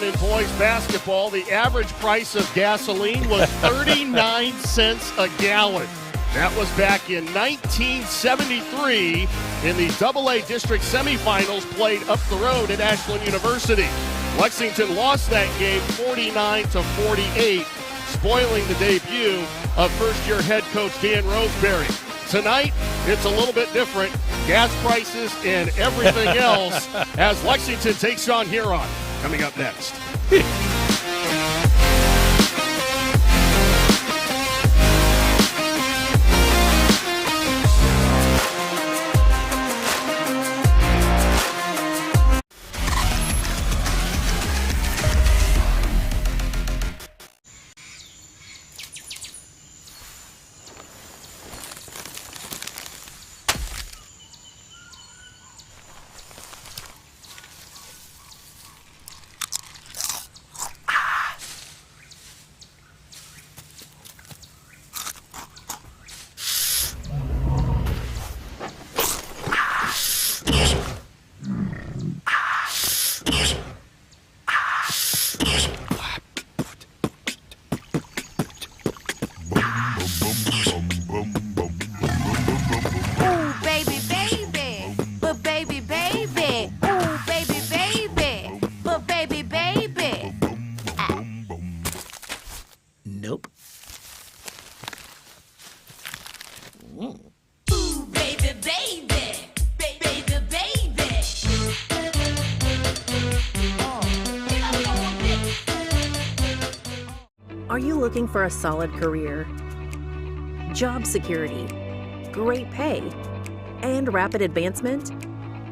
on in boys basketball. The average price of gasoline was 39 cents a gallon. That was back in 1973 in the AA District semifinals played up the road at Ashland University. Lexington lost that game 49-48, spoiling the debut of first-year head coach Dan Roseberry. Tonight, it's a little bit different. Gas prices and everything else as Lexington takes on Huron. Coming up next. Are you looking for a solid career, job security, great pay, and rapid advancement?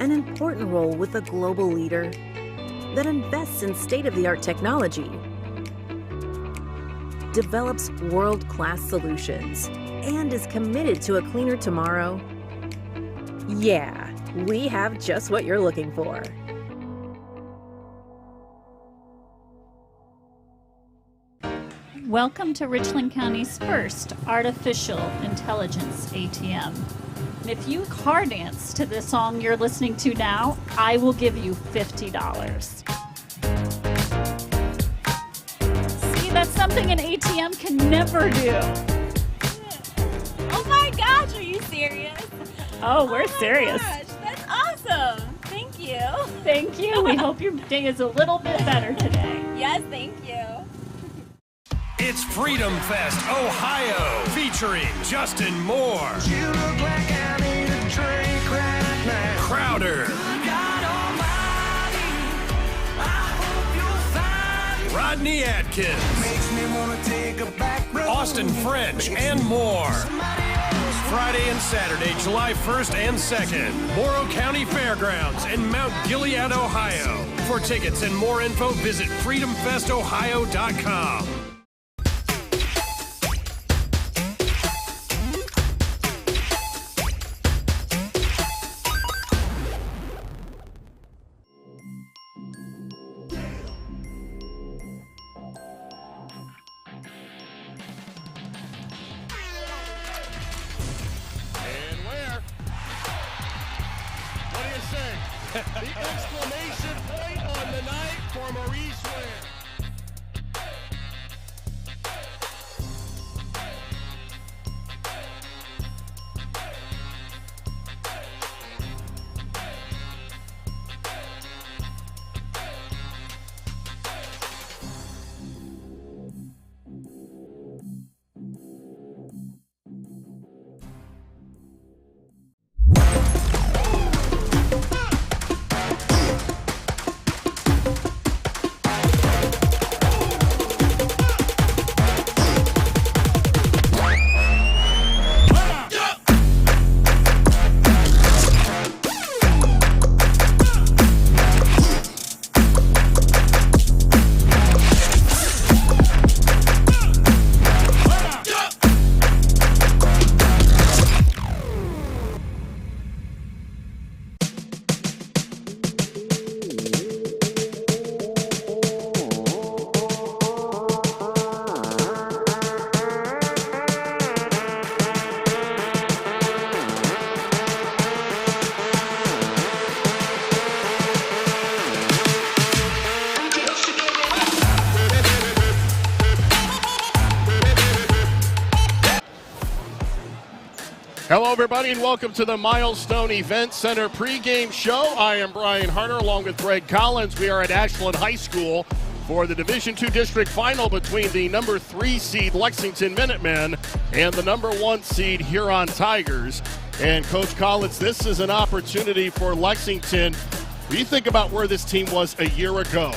An important role with a global leader that invests in state-of-the-art technology, develops world-class solutions, and is committed to a cleaner tomorrow? Yeah, we have just what you're looking for. Welcome to Richland County's first artificial intelligence ATM. And if you car dance to the song you're listening to now, I will give you $50. See, that's something an ATM can never do. Oh my gosh, are you serious? Oh, we're serious. Gosh, that's awesome. Thank you. Thank you. We hope your day is a little bit better today. Yes, thank you. It's Freedom Fest, Ohio, featuring Justin Moore, You look like I need a drink right now. Crowder, God Almighty, I hope you'll find Rodney Atkins, makes me wanna take a back road. Austin French, and more. Friday and Saturday, July 1st and 2nd, Morrow County Fairgrounds in Mount Gilead, Ohio. For tickets and more info, visit freedomfestohio.com. The exclamation point on the night for Maurice Ware. Hello, everybody, and welcome to the Milestone Event Center pregame show. I am Brian Harder, along with Greg Collins. We are at Ashland High School for the Division II District Final between the number 3 seed Lexington Minutemen and the number 1 seed Huron Tigers. And Coach Collins, this is an opportunity for Lexington. When you think about where this team was a year ago,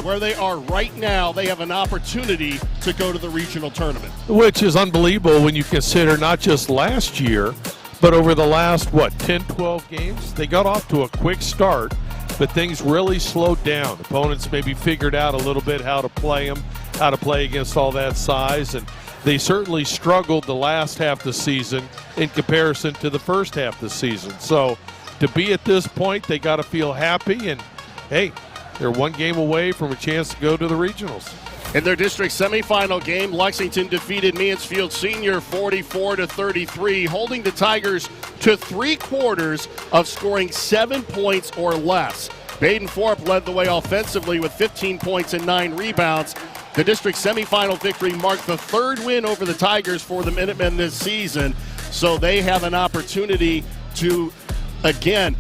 where they are right now, they have an opportunity to go to the regional tournament. Which is unbelievable when you consider not just last year, but over the last, 10, 12 games? They got off to a quick start, but things really slowed down. Opponents maybe figured out a little bit how to play them, how to play against all that size, and they certainly struggled the last half of the season in comparison to the first half of the season. So to be at this point, they got to feel happy, and hey, they're one game away from a chance to go to the regionals. In their district semifinal game, Lexington defeated Mansfield Senior 44-33, holding the Tigers to 3/4 of scoring 7 points or less. Baden Forup led the way offensively with 15 points and 9 rebounds. The district semifinal victory marked the 3rd win over the Tigers for the Minutemen this season, so they have an opportunity to, again,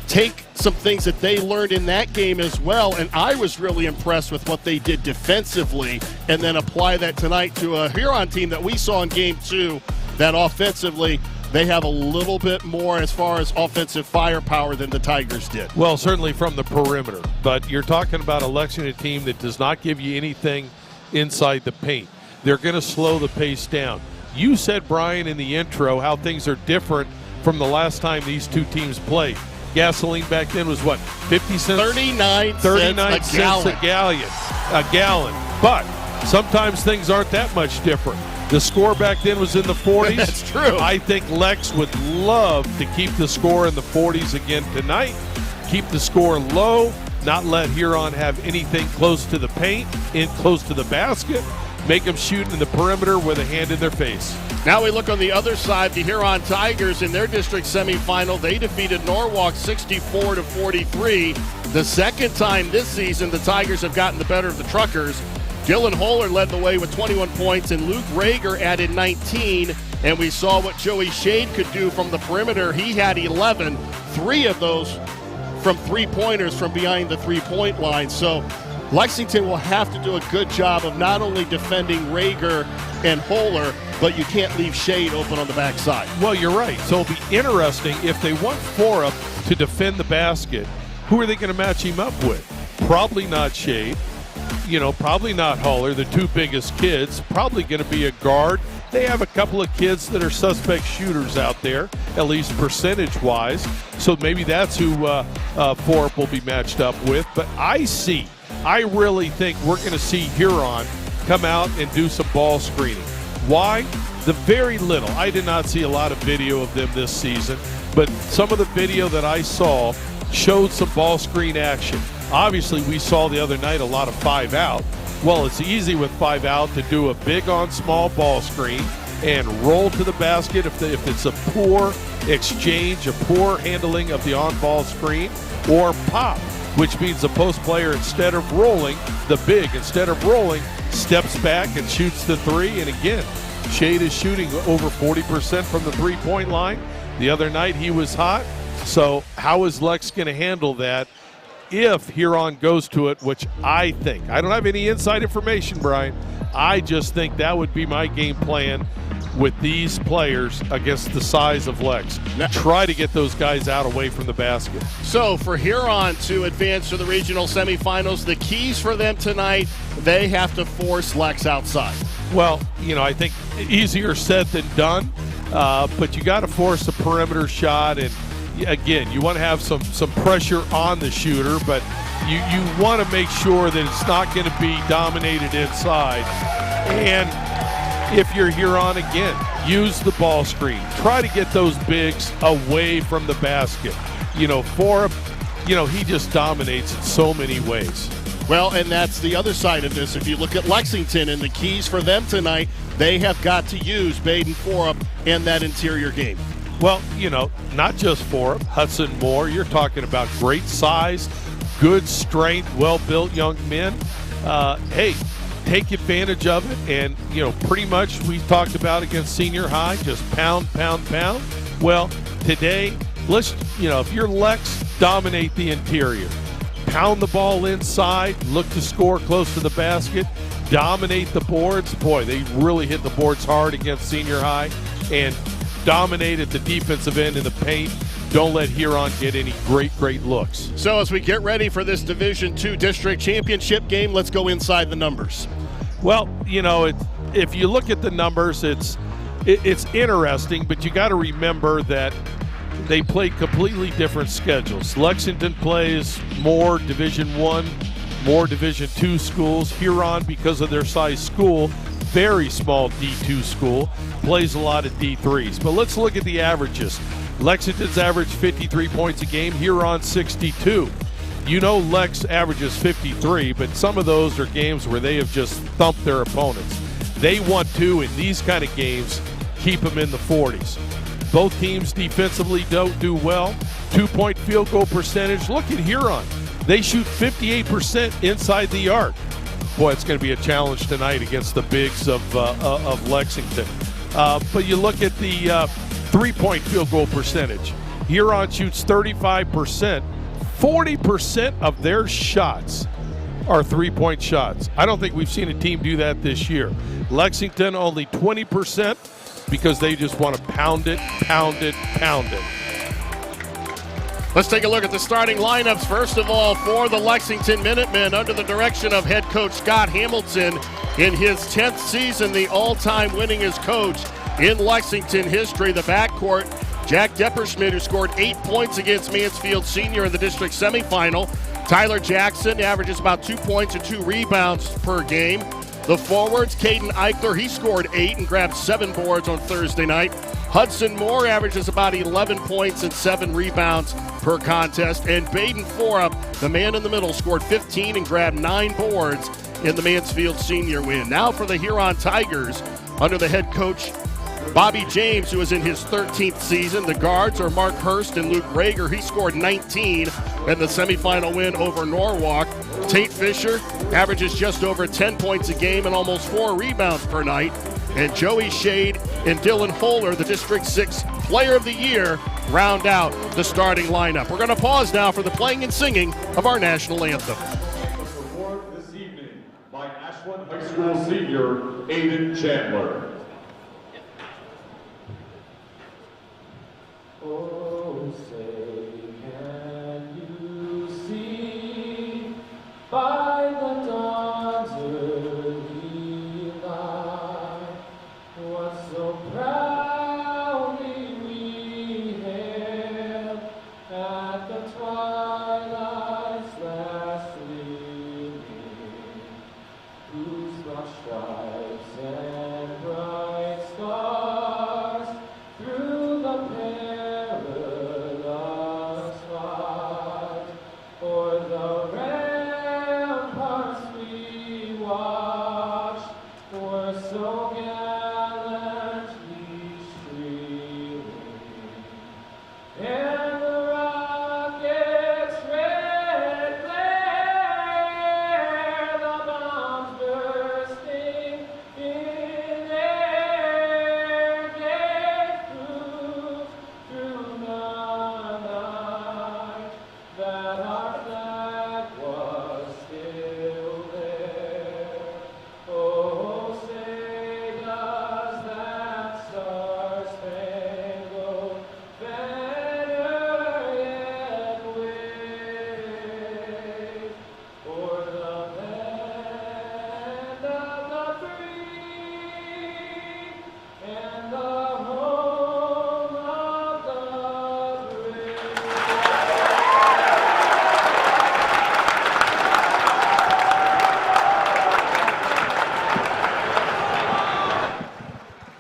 take some things that they learned in that game as well, and I was really impressed with what they did defensively, and then apply that tonight to a Huron team that we saw in Game 2 that offensively they have a little bit more as far as offensive firepower than the Tigers did. Well, certainly from the perimeter, but you're talking about a Lexington team that does not give you anything inside the paint. They're going to slow the pace down. You said, Brian, in the intro, how things are different from the last time these two teams played. Gasoline back then was 50 cents? 39 cents a gallon. But sometimes things aren't that much different. The score back then was in the 40s. That's true. I think Lex would love to keep the score in the 40s again tonight, keep the score low, not let Huron have anything close to the paint, close to the basket, make them shoot in the perimeter with a hand in their face. Now we look on the other side, the Huron Tigers in their district semifinal. They defeated Norwalk 64-43. The second time this season the Tigers have gotten the better of the Truckers. Dylan Holler led the way with 21 points, and Luke Rager added 19. And we saw what Joey Shade could do from the perimeter. He had 11, 3 of those from three-pointers from behind the three-point line. So Lexington will have to do a good job of not only defending Rager and Holler, but you can't leave Shade open on the backside. Well, you're right. So it'll be interesting if they want Forup to defend the basket. Who are they going to match him up with? Probably not Shade. Probably not Holler, the two biggest kids. Probably going to be a guard. They have a couple of kids that are suspect shooters out there, at least percentage-wise. So maybe that's who Forup will be matched up with. But I really think we're going to see Huron come out and do some ball screening. Why? The very little. I did not see a lot of video of them this season, but some of the video that I saw showed some ball screen action. Obviously, we saw the other night a lot of 5 out. Well, it's easy with 5 out to do a big on small ball screen and roll to the basket if it's a poor exchange, a poor handling of the on-ball screen, or pop, which means the post player, instead of rolling, steps back and shoots the 3. And again, Shade is shooting over 40% from the three-point line. The other night he was hot. So how is Lex going to handle that if Huron goes to it, which I think. I don't have any inside information, Brian. I just think that would be my game plan with these players against the size of Lex. Try to get those guys out away from the basket. So for Huron to advance to the regional semifinals, the keys for them tonight, they have to force Lex outside. Well, I think easier said than done, but you got to force a perimeter shot, and again, you want to have some pressure on the shooter, but you want to make sure that it's not going to be dominated inside. And if you're Huron, again, use the ball screen. Try to get those bigs away from the basket. Forup, he just dominates in so many ways. Well, and that's the other side of this. If you look at Lexington and the keys for them tonight, they have got to use Baden Forup and that interior game. Well, not just Forup, Hudson Moore. You're talking about great size, good strength, well-built young men. Hey, take advantage of it. And, pretty much we talked about against senior high, just pound, Well, today, if you're Lex, dominate the interior. Pound the ball inside, look to score close to the basket, dominate the boards. Boy, they really hit the boards hard against Senior High and dominated the defensive end in the paint. Don't let Huron get any great looks. So as we get ready for this Division II district championship game, let's go inside the numbers. Well, if you look at the numbers, it's interesting, but you got to remember that they play completely different schedules. Lexington plays more Division I, more Division II schools. Huron, because of their size school, very small D2 school, plays a lot of D3s. But let's look at the averages. Lexington's average 53 points a game, Huron 62. Lex averages 53, but some of those are games where they have just thumped their opponents. They want to, in these kind of games, keep them in the 40s. Both teams defensively don't do well. 2-point field goal percentage. Look at Huron. They shoot 58% inside the arc. Boy, it's going to be a challenge tonight against the bigs of Lexington. But you look at the 3-point field goal percentage. Huron shoots 35%. 40% of their shots are 3-point shots. I don't think we've seen a team do that this year. Lexington only 20%. Because they just want to pound it. Let's take a look at the starting lineups. First of all, for the Lexington Minutemen, under the direction of head coach Scott Hamilton, in his 10th season, the all-time winningest coach in Lexington history. The backcourt, Jack Depperschmidt, who scored 8 points against Mansfield Senior in the district semifinal. Tyler Jackson averages about 2 points and 2 rebounds per game. The forwards, Caden Eichler, he scored 8 and grabbed 7 boards on Thursday night. Hudson Moore averages about 11 points and 7 rebounds per contest. And Baden Forup, the man in the middle, scored 15 and grabbed 9 boards in the Mansfield Senior win. Now for the Huron Tigers, under the head coach Bobby James, who is in his 13th season. The guards are Mark Hurst and Luke Rager. He scored 19 in the semifinal win over Norwalk. Tate Fisher averages just over 10 points a game and almost 4 rebounds per night. And Joey Shade and Dylan Holer, the District 6 Player of the Year, round out the starting lineup. We're going to pause now for the playing and singing of our national anthem. Award this evening by Ashland High School senior Aiden Chandler. Oh, say, can you see by the dawn's early light what so proudly we hailed at the twilight's last gleaming, whose broad stripes and bright stars through the o'er the ramparts we watched were so gallantly streaming, and the rocket's red glare, the bombs bursting in air, gave proof through the night that our flag was still there. Oh, say does that star-spangled banner yet wave o'er the land of the free and the home of the brave?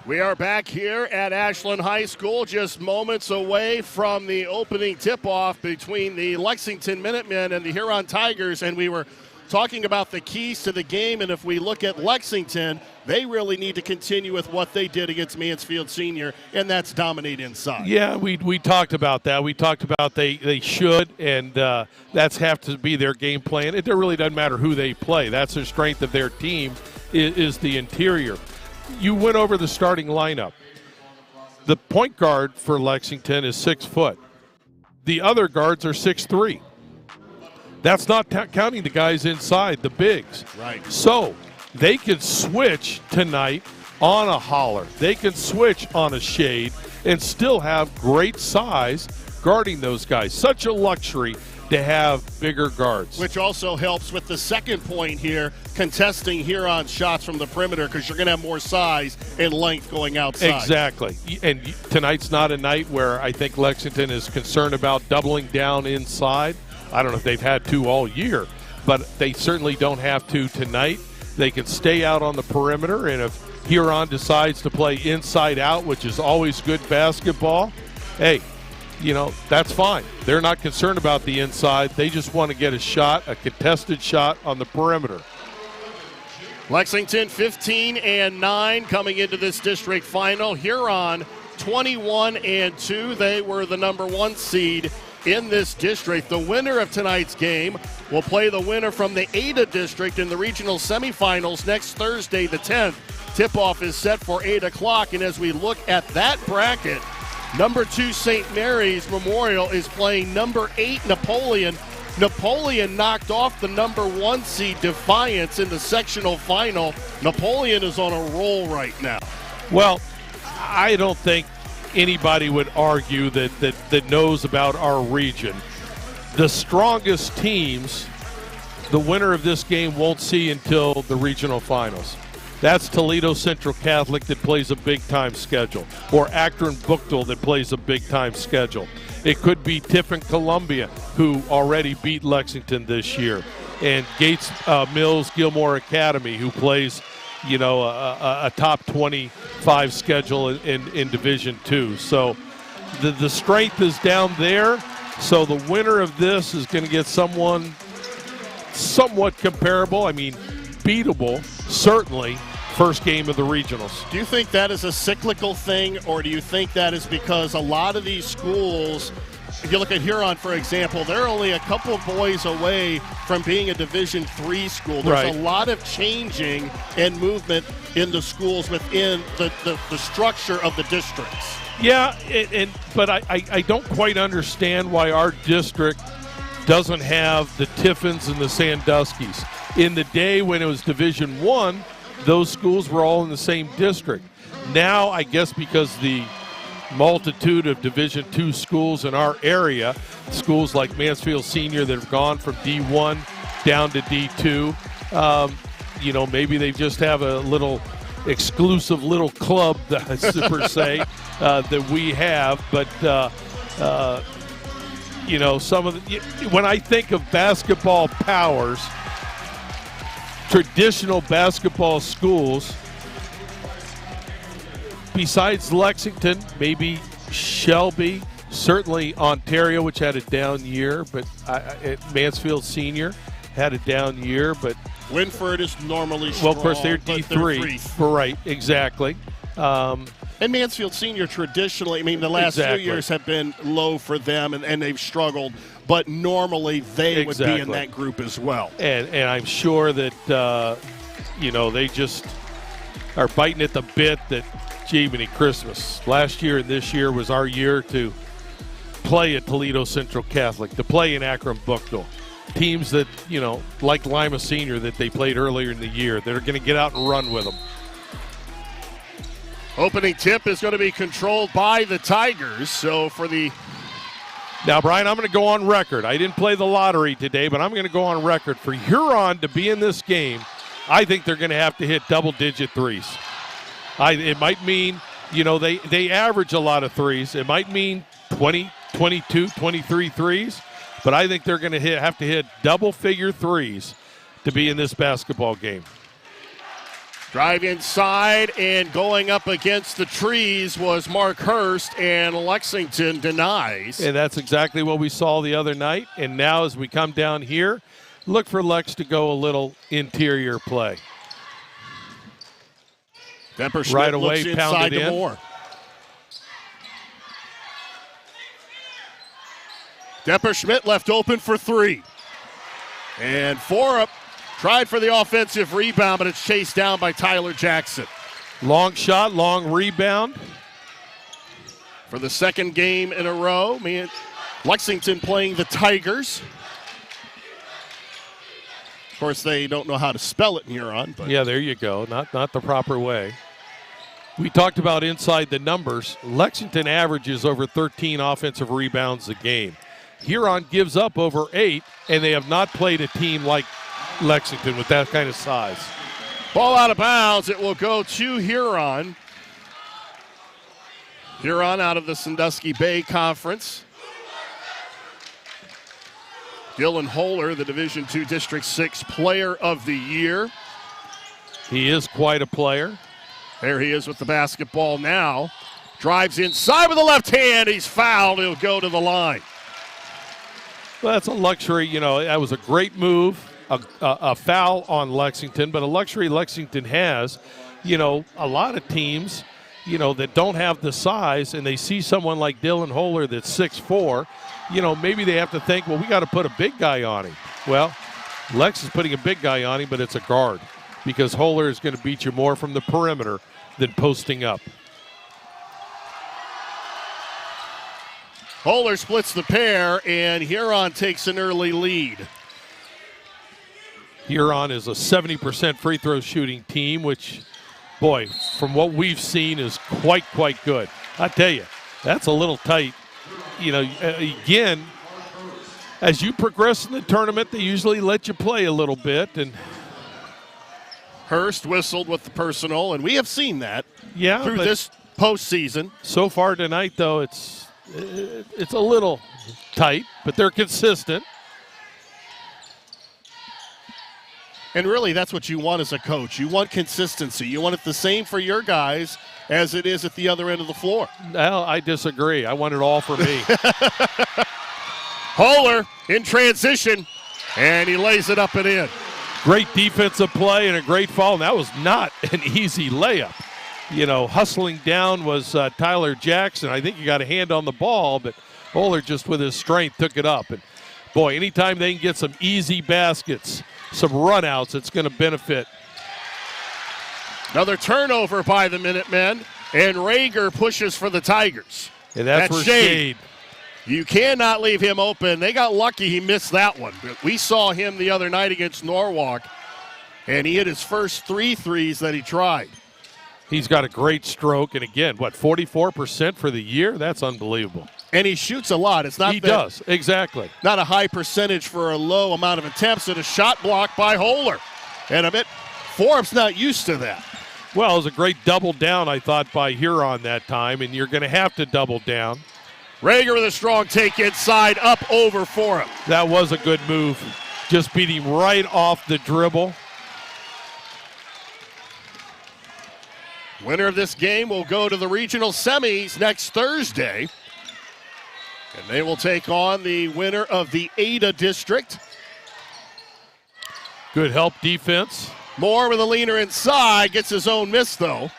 We are back here at Ashland High School, just moments away from the opening tip-off between the Lexington Minutemen and the Huron Tigers, and we were talking about the keys to the game, and if we look at Lexington, they really need to continue with what they did against Mansfield Senior, and that's dominate inside. Yeah, we talked about that. We talked about they should, and that's have to be their game plan. It really doesn't matter who they play. That's the strength of their team is the interior. You went over the starting lineup. the point guard for Lexington is 6 foot. The other guards are 6'3". That's not counting the guys inside, the bigs. Right. So they can switch tonight on a holler. They can switch on a shade and still have great size guarding those guys. Such a luxury to have bigger guards. Which also helps with the second point here, contesting Huron shots from the perimeter, because you're going to have more size and length going outside. Exactly. And tonight's not a night where I think Lexington is concerned about doubling down inside. I don't know if they've had to all year, but they certainly don't have to tonight. They can stay out on the perimeter, and if Huron decides to play inside out, which is always good basketball, hey, that's fine. They're not concerned about the inside. They just want to get a shot, a contested shot on the perimeter. Lexington 15-9 coming into this district final. Huron 21-2. They were the number 1 seed in this district. The winner of tonight's game will play the winner from the Ada district in the regional semifinals next Thursday, the 10th. Tip-off is set for 8 o'clock, and as we look at that bracket, number 2 St. Mary's Memorial is playing number 8 Napoleon. Napoleon knocked off the number 1 seed Defiance in the sectional final. Napoleon is on a roll right now. Well, I don't think anybody would argue that knows about our region. The strongest teams, the winner of this game won't see until the regional finals. That's Toledo Central Catholic that plays a big-time schedule, or Akron-Buchtel that plays a big-time schedule. It could be Tiffin Columbia, who already beat Lexington this year, and Gates Mills Gilmore Academy, who plays, a top 25 schedule in Division II. So the strength is down there. So the winner of this is going to get someone somewhat comparable. I mean, beatable, certainly, first game of the regionals. Do you think that is a cyclical thing, or do you think that is because a lot of these schools, if you look at Huron, for example, they're only a couple of boys away from being a Division III school. There's a lot of changing and movement in the schools within the structure of the districts. Yeah, but I don't quite understand why our district doesn't have the Tiffins and the Sandusky's. In the day when it was Division I, those schools were all in the same district. Now, I guess because the multitude of Division II schools in our area, schools like Mansfield Senior that have gone from D1 down to D2, maybe they just have a little exclusive little club, per se, that we have. But, some of the, when I think of basketball powers, traditional basketball schools, besides Lexington, maybe Shelby, certainly Ontario, which had a down year, but Mansfield Senior had a down year. But Winford is normally strong. Well, of course, they're D3. Right, exactly. And Mansfield Senior traditionally, the last few years have been low for them, and they've struggled. But normally they would be in that group as well. And I'm sure that, they just are biting at the bit that, gee, many Christmas. Last year and this year was our year to play at Toledo Central Catholic, to play in Akron-Buchtel. Teams that, like Lima Senior that they played earlier in the year, that are going to get out and run with them. Opening tip is going to be controlled by the Tigers. So for the... Now, Brian, I'm going to go on record. I didn't play the lottery today, but I'm going to go on record. For Huron to be in this game, I think they're going to have to hit double-digit threes. It might mean, they average a lot of threes. It might mean 20, 22, 23 threes, but I think they're going to have to hit double-figure threes to be in this basketball game. Drive inside, and going up against the trees was Mark Hurst, and Lexington denies. And that's exactly what we saw the other night. And now as we come down here, look for Lex to go a little interior play. Depperschmidt right away, looks pounded inside to in. Moore. Depperschmidt left open for three. And Forup tried for the offensive rebound, but it's chased down by Tyler Jackson. Long shot, long rebound. for the second game in a row. Lexington playing the Tigers. Of course, they don't know how to spell it in Huron. But yeah, there you go. Not the proper way. We talked about inside the numbers. Lexington averages over 13 offensive rebounds a game. Huron gives up over 8, and they have not played a team like Lexington with that kind of size. Ball out of bounds. It will go to Huron. Huron out of the Sandusky Bay Conference. Dylan Holler, the Division II District 6 Player of the Year. He is quite a player. There he is with the basketball now. Drives inside with the left hand. He's fouled. He'll go to the line. Well, that's a luxury. That was a great move, a foul on Lexington, but a luxury Lexington has. A lot of teams, that don't have the size, and they see someone like Dylan Holler that's 6'4", maybe they have to think, well, we got to put a big guy on him. Well, Lex is putting a big guy on him, but it's a guard because Holler is going to beat you more from the perimeter than posting up. Holler splits the pair, and Huron takes an early lead. Huron is a 70% free throw shooting team, which, boy, from what we've seen is quite good. I tell you, that's a little tight. Again, as you progress in the tournament, they usually let you play a little bit. And Hurst whistled with the personal, and we have seen that through this postseason. So far tonight, though, it's a little tight, but they're consistent. And really, that's what you want as a coach. You want consistency. You want it the same for your guys as it is at the other end of the floor. Well, I disagree. I want it all for me. Holler in transition, and he lays it up and in. Great defensive play and a great foul, and that was not an easy layup. Hustling down was Tyler Jackson. I think he got a hand on the ball, but Holler just with his strength took it up. And, boy, anytime they can get some easy baskets, some runouts, it's going to benefit. Another turnover by the Minutemen, and Rager pushes for the Tigers. And that's for Shade. You cannot leave him open. They got lucky he missed that one. But we saw him the other night against Norwalk, and he hit his first 3 threes that he tried. He's got a great stroke, and again, 44% for the year? That's unbelievable. And he shoots a lot. It's not he does, exactly. Not a high percentage for a low amount of attempts, and a shot blocked by Holler. And Forup's not used to that. Well, it was a great double down, I thought, by Huron that time, and you're going to have to double down. Rager with a strong take inside, up over Forup. That was a good move. Just beat him right off the dribble. Winner of this game will go to the regional semis next Thursday. And they will take on the winner of the Ada District. Good help defense. Moore with a leaner inside, gets his own miss though.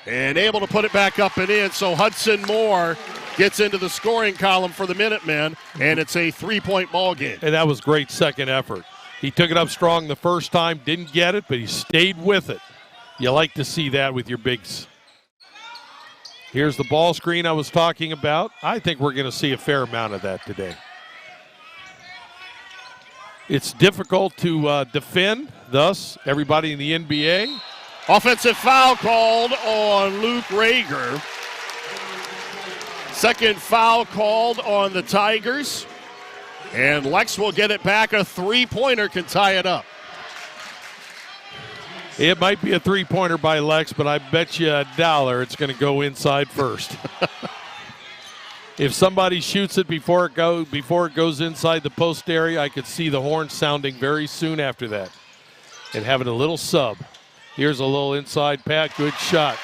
And able to put it back up and in, so Hudson Moore gets into the scoring column for the Minutemen, and it's a 3-point ball game. And that was great second effort. He took it up strong the first time, didn't get it, but he stayed with it. You like to see that with your bigs. Here's the ball screen I was talking about. I think we're going to see a fair amount of that today. It's difficult to defend, thus everybody in the NBA. Offensive foul called on Luke Rager. Second foul called on the Tigers. And Lex will get it back. A three-pointer can tie it up. It might be a three-pointer by Lex, but I bet you $1 it's going to go inside first. If somebody shoots it before it goes inside the post area, I could see the horn sounding very soon after that and having a little sub. Here's a little inside pat. Good shot.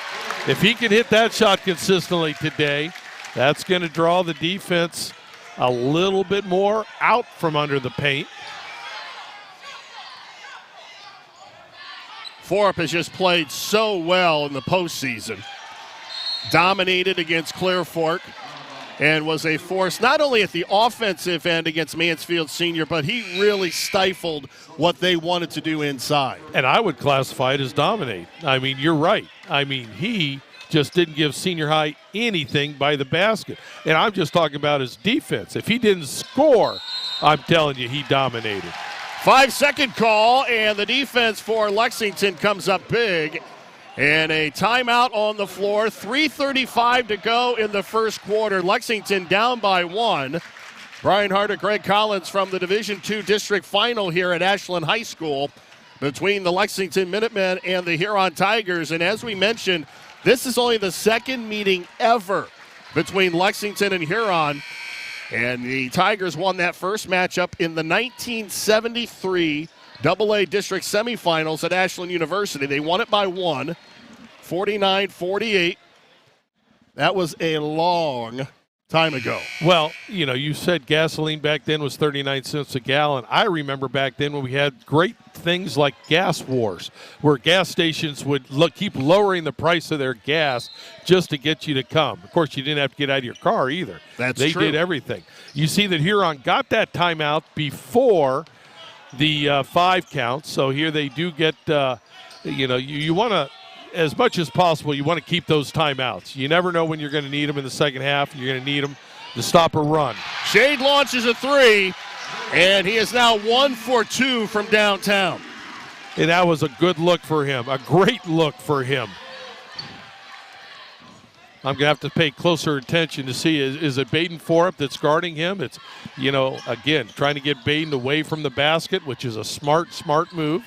If he can hit that shot consistently today, that's going to draw the defense a little bit more out from under the paint. Forup has just played so well in the postseason. Dominated against Clear Fork and was a force not only at the offensive end against Mansfield Senior, but he really stifled what they wanted to do inside. And I would classify it as dominate. I mean, you're right. I mean, he just didn't give senior high anything by the basket. And I'm just talking about his defense. If he didn't score, I'm telling you, he dominated. 5-second call, and the defense for Lexington comes up big. And a timeout on the floor. 3:35 to go in the first quarter. Lexington down by 1. Brian Harder, Greg Collins from the Division II District Final here at Ashland High School between the Lexington Minutemen and the Huron Tigers. And as we mentioned, this is only the second meeting ever between Lexington and Huron. And the Tigers won that first matchup in the 1973 AA District Semifinals at Ashland University. They won it by 1, 49-48. That was a long time ago. Well, you know, you said gasoline back then was 39 cents a gallon. I remember back then when we had great things like gas wars, where gas stations would keep lowering the price of their gas just to get you to come. Of course, you didn't have to get out of your car either. They did everything. You see that Huron got that timeout before the 5 count. So here they do get, you want to, as much as possible, you want to keep those timeouts. You never know when you're going to need them in the second half. You're going to need them to stop a run. Shade launches a 3, and he is now 1 for 2 from downtown. And that was a good look for him, a great look for him. I'm going to have to pay closer attention to see, is it Baden Forup that's guarding him? It's, again, trying to get Baden away from the basket, which is a smart move.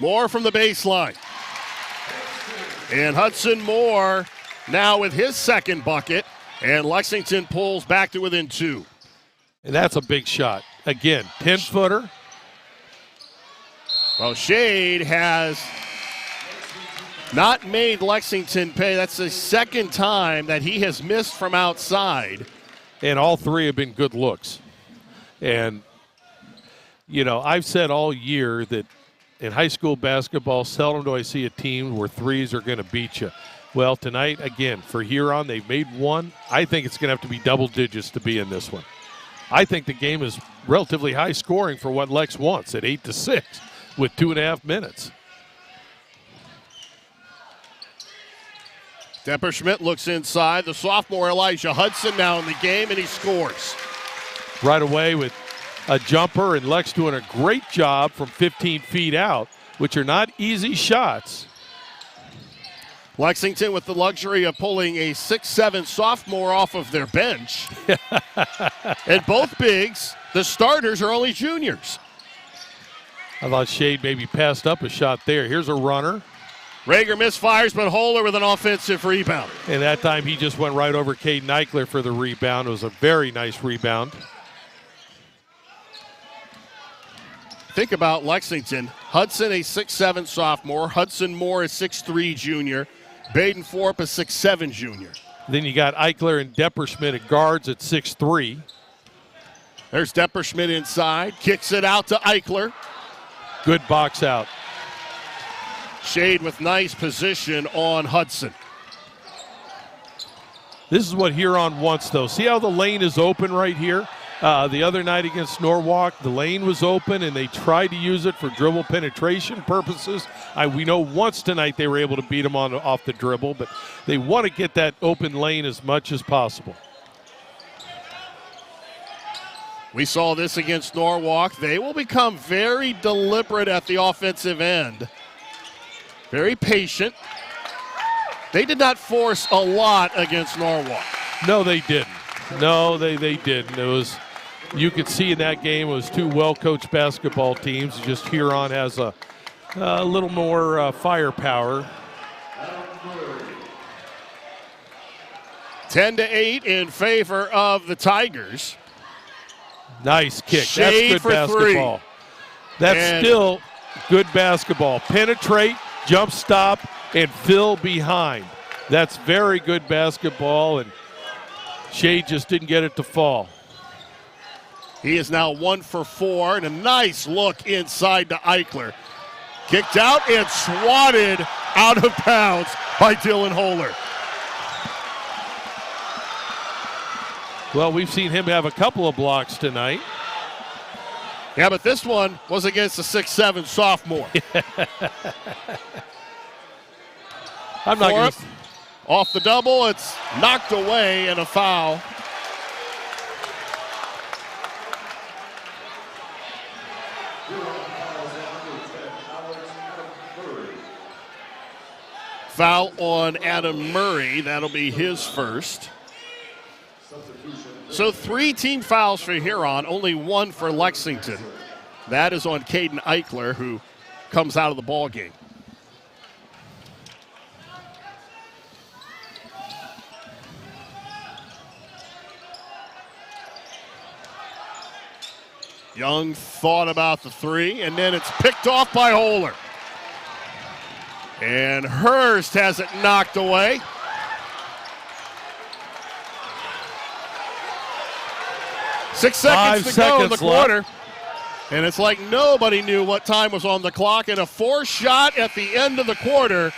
Moore from the baseline. And Hudson Moore now with his second bucket, and Lexington pulls back to within 2. And that's a big shot. Again, 10-footer. Well, Shade has not made Lexington pay. That's the second time that he has missed from outside. And all 3 have been good looks. And, I've said all year that in high school basketball, seldom do I see a team where 3s are going to beat you. Well, tonight, again, for Huron, they've made 1. I think it's going to have to be double digits to be in this one. I think the game is relatively high scoring for what Lex wants at 8-6 with 2.5 minutes. Depperschmidt looks inside. The sophomore Elijah Hudson now in the game, and he scores. Right away with a jumper, and Lex doing a great job from 15 feet out, which are not easy shots. Lexington with the luxury of pulling a 6'7" sophomore off of their bench. And both bigs, the starters, are only juniors. I thought Shade maybe passed up a shot there. Here's a runner. Rager misfires, but Holler with an offensive rebound. And that time he just went right over Caden Eichler for the rebound. It was a very nice rebound. Think about Lexington. Hudson, a 6'7" sophomore. Hudson Moore, a 6'3" junior. Baden Forup, a 6'7" junior. Then you got Eichler and Depperschmidt at guards at 6'3". There's Depperschmidt inside. Kicks it out to Eichler. Good box out. Shade with nice position on Hudson. This is what Huron wants, though. See how the lane is open right here? The other night against Norwalk, the lane was open, and they tried to use it for dribble penetration purposes. We know once tonight they were able to beat them off the dribble, but they want to get that open lane as much as possible. We saw this against Norwalk. They will become very deliberate at the offensive end. Very patient. They did not force a lot against Norwalk. No, they didn't. No, they didn't. It was, you could see in that game, it was 2 well-coached basketball teams. Just Huron has a little more firepower. 10-8 in favor of the Tigers. Nice kick. Shade That's good for basketball. 3. That's still good basketball. Penetrate, jump stop, and fill behind. That's very good basketball, and Shade just didn't get it to fall. He is now 1 for 4, and a nice look inside to Eichler. Kicked out and swatted out of bounds by Dylan Holler. Well, we've seen him have a couple of blocks tonight. Yeah, but this one was against a 6'7" sophomore. I'm not going to. Off the double, it's knocked away and a foul. Foul on Adam Murray. That'll be his first. So 3 team fouls for Huron, only 1 for Lexington. That is on Caden Eichler, who comes out of the ball game. Young thought about the 3, and then it's picked off by Holler. And Hurst has it knocked away. Six seconds to go in the quarter. And it's like nobody knew what time was on the clock. And a 4 shot at the end of the quarter.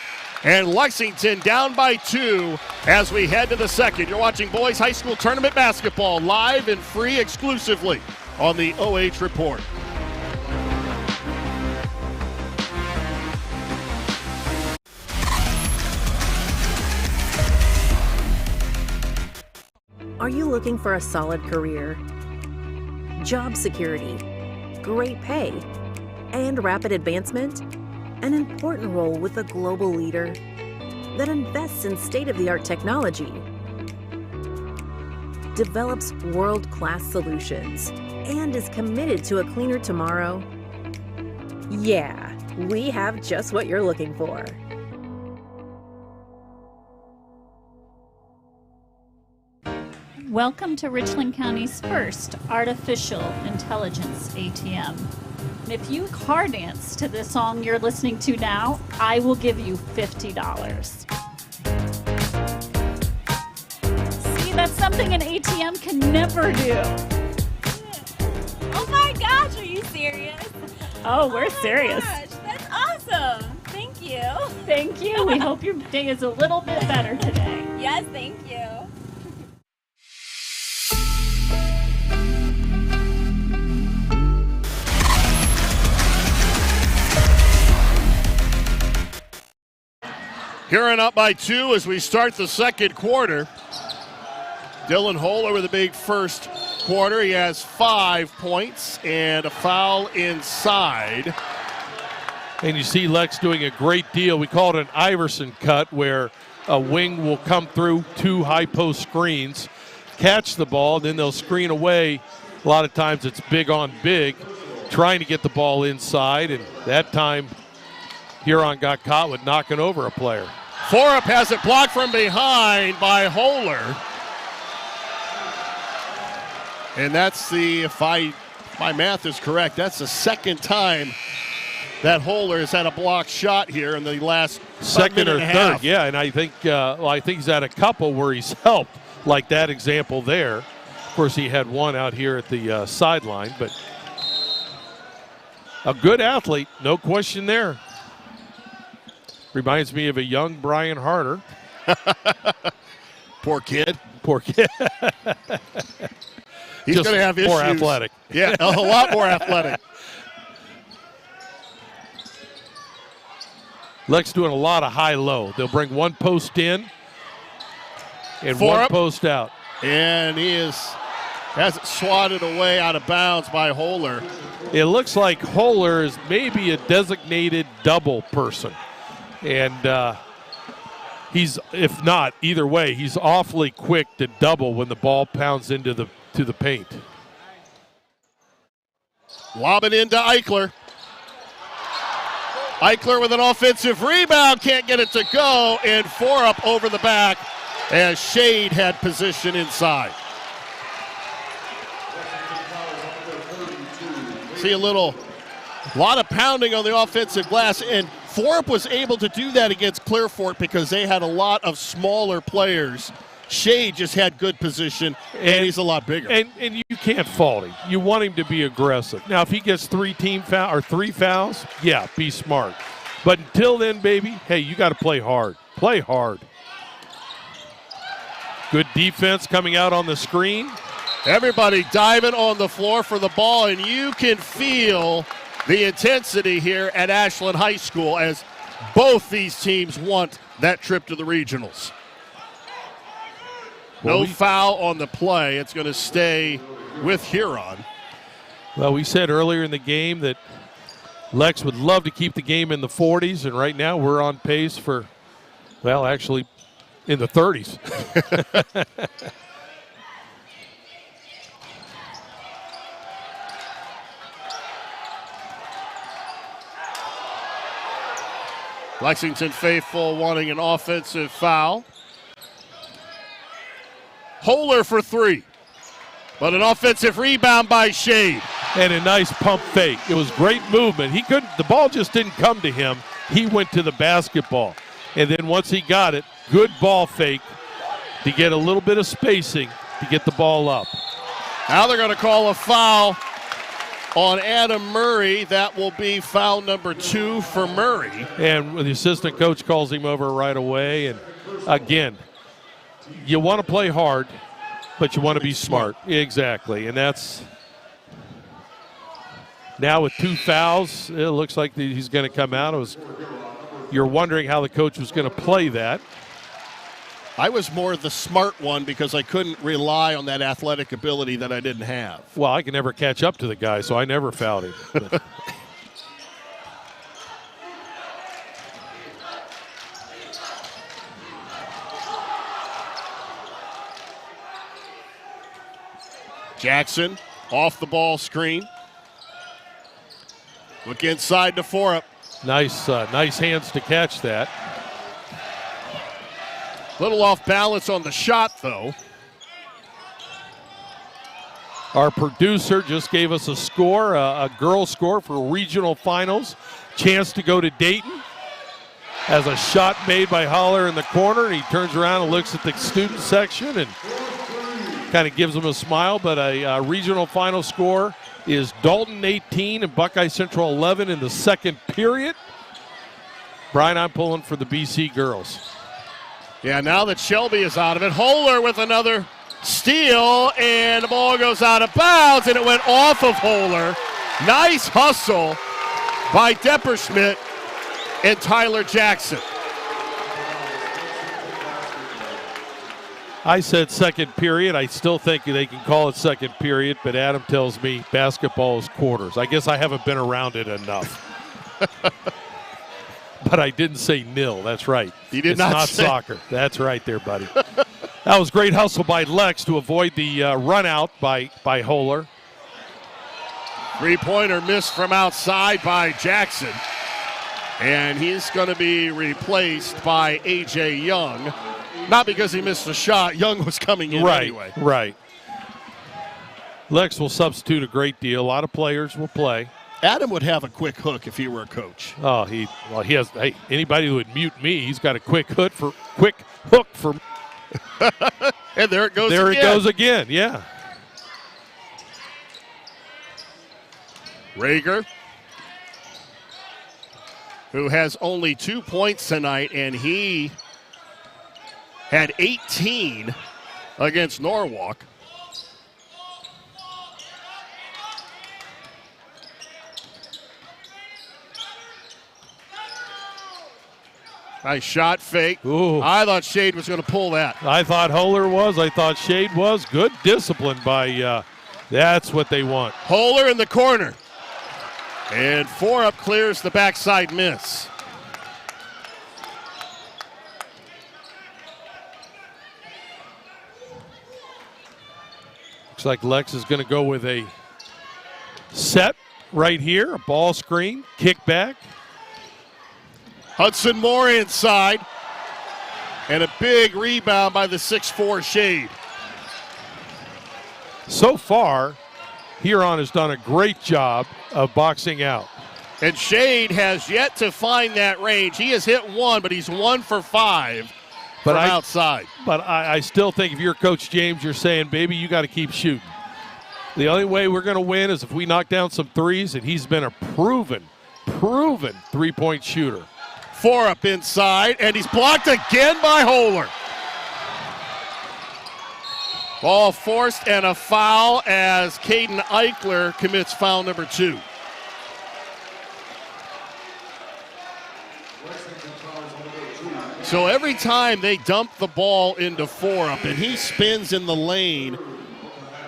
And Lexington down by 2 as we head to the second. You're watching Boys High School Tournament Basketball live and free exclusively on the OH.Report. Are you looking for a solid career, job security, great pay, and rapid advancement? An important role with a global leader that invests in state-of-the-art technology, develops world-class solutions, and is committed to a cleaner tomorrow? Yeah, we have just what you're looking for. Welcome to Richland County's first artificial intelligence ATM. If you car dance to the song you're listening to now, I will give you $50. See, that's something an ATM can never do. Oh my gosh, are you serious? Oh, we're serious. Gosh, that's awesome. Thank you. Thank you. We hope your day is a little bit better today. Yes, thank you. Huron up by 2 as we start the second quarter. Dylan Holler with a big first quarter. He has 5 points and a foul inside. And you see Lex doing a great deal. We call it an Iverson cut, where a wing will come through 2 high post screens, catch the ball, and then they'll screen away. A lot of times it's big on big, trying to get the ball inside, and that time Huron got caught with knocking over a player. Forup has it blocked from behind by Holler. And that's if my math is correct, that's the second time that Holler has had a blocked shot here in the last second or third. Half. Yeah, and I think he's had a couple where he's helped, like that example there. Of course, he had one out here at the sideline, but a good athlete, no question there. Reminds me of a young Brian Harder. Poor kid. Poor kid. He's going to have issues. More athletic. Yeah, a lot more athletic. Lex doing a lot of high-low. They'll bring one post in and one post out. And he has it swatted away out of bounds by Holler. It looks like Holler is maybe a designated double person. And he's, if not, either way, he's awfully quick to double when the ball pounds into the paint. Lob it into Eichler. Eichler with an offensive rebound, can't get it to go, and Forup over the back as Shade had position inside. See a lot of pounding on the offensive glass, and Forup was able to do that against Clearfork because they had a lot of smaller players. Shade just had good position, and he's a lot bigger. And you can't fault him. You want him to be aggressive. Now, if he gets 3 fouls, yeah, be smart. But until then, baby, hey, you got to play hard. Play hard. Good defense coming out on the screen. Everybody diving on the floor for the ball, and you can feel the intensity here at Ashland High School as both these teams want that trip to the regionals. No foul on the play. It's going to stay with Huron. Well, we said earlier in the game that Lex would love to keep the game in the 40s, and right now we're on pace for, well, actually in the 30s. Lexington faithful wanting an offensive foul. Holler for three, but an offensive rebound by Shade. And a nice pump fake. It was great movement. He couldn't. The ball just didn't come to him. He went to the basketball. And then once he got it, good ball fake to get a little bit of spacing to get the ball up. Now they're going to call a foul on Adam Murray. That will be foul number 2 for Murray. And the assistant coach calls him over right away. And again, you want to play hard, but you want to be smart. Exactly. And that's now with 2 fouls, it looks like he's going to come out. You're wondering how the coach was going to play that. I was more the smart one because I couldn't rely on that athletic ability that I didn't have. Well, I can never catch up to the guy, so I never fouled him. Jackson off the ball screen. Look inside to Forup. Nice hands to catch that. Little off balance on the shot, though. Our producer just gave us a score, a girls' score for regional finals. Chance to go to Dayton. Has a shot made by Holler in the corner, and he turns around and looks at the student section and kind of gives them a smile. But a regional final score is Dalton 18 and Buckeye Central 11 in the second period. Brian, I'm pulling for the BC girls. Yeah, now that Shelby is out of it, Holler with another steal, and the ball goes out of bounds, and it went off of Holler. Nice hustle by Depperschmidt and Tyler Jackson. I said second period. I still think they can call it second period, but Adam tells me basketball is quarters. I guess I haven't been around it enough. But I didn't say nil. That's right. You did it's not not say. Soccer. That's right there, buddy. That was great hustle by Lex to avoid the run out by Holler. Three-pointer missed from outside by Jackson. And he's going to be replaced by A.J. Young. Not because he missed a shot. Young was coming in anyway. Right. Lex will substitute a great deal. A lot of players will play. Adam would have a quick hook if he were a coach. Oh, he has. Hey, anybody who would mute me, he's got a quick hook for. And there it goes. There it goes again. Yeah. Rager, who has only 2 points tonight, and he had 18 against Norwalk. Nice shot fake. Ooh. I thought Shade was going to pull that. I thought Holler was. I thought Shade was. Good discipline by, that's what they want. Holler in the corner. And Forup clears the backside miss. Looks like Lex is going to go with a set right here, a ball screen, kick back. Hudson Moore inside. And a big rebound by the 6'4 Shade. So far, Huron has done a great job of boxing out. And Shade has yet to find that range. He has hit one, but he's 1 for 5 from outside. But I still think if you're Coach James, you're saying, baby, you got to keep shooting. The only way we're going to win is if we knock down some threes, and he's been a proven three-point shooter. Forup inside, and he's blocked again by Holler. Ball forced and a foul as Caden Eichler commits foul number 2. So every time they dump the ball into Forup and he spins in the lane,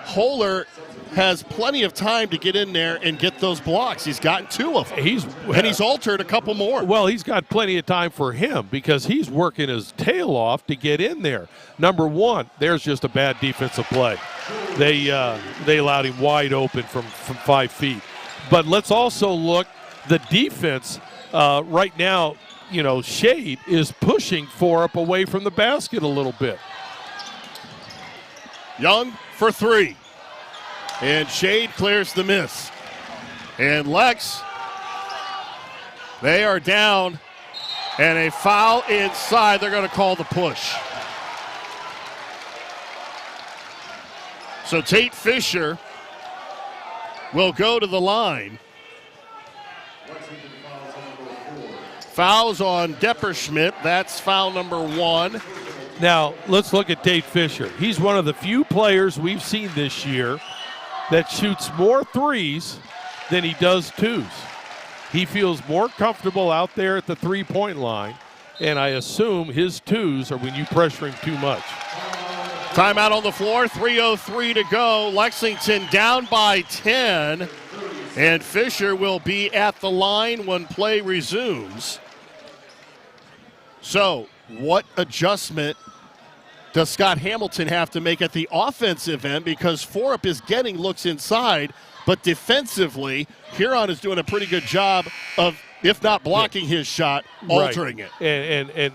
Holler has plenty of time to get in there and get those blocks. He's gotten 2 of them. He's altered a couple more. Well, he's got plenty of time for him because he's working his tail off to get in there. Number 1, there's just a bad defensive play. They allowed him wide open from 5 feet. But let's also look, the defense right now, Shade is pushing Forup away from the basket a little bit. Young for 3. And Shade clears the miss. And Lex, they are down. And a foul inside. They're going to call the push. So Tate Fisher will go to the line. Fouls on Depperschmidt. That's foul number 1. Now, let's look at Tate Fisher. He's one of the few players we've seen this year that shoots more threes than he does twos. He feels more comfortable out there at the three-point line, and I assume his twos are when you pressure him too much. Timeout on the floor, 3:03 to go. Lexington down by 10, and Fisher will be at the line when play resumes. So, what adjustment does Scott Hamilton have to make at the offensive end? Because Forup is getting looks inside, but defensively, Huron is doing a pretty good job of, if not blocking his shot, altering it. And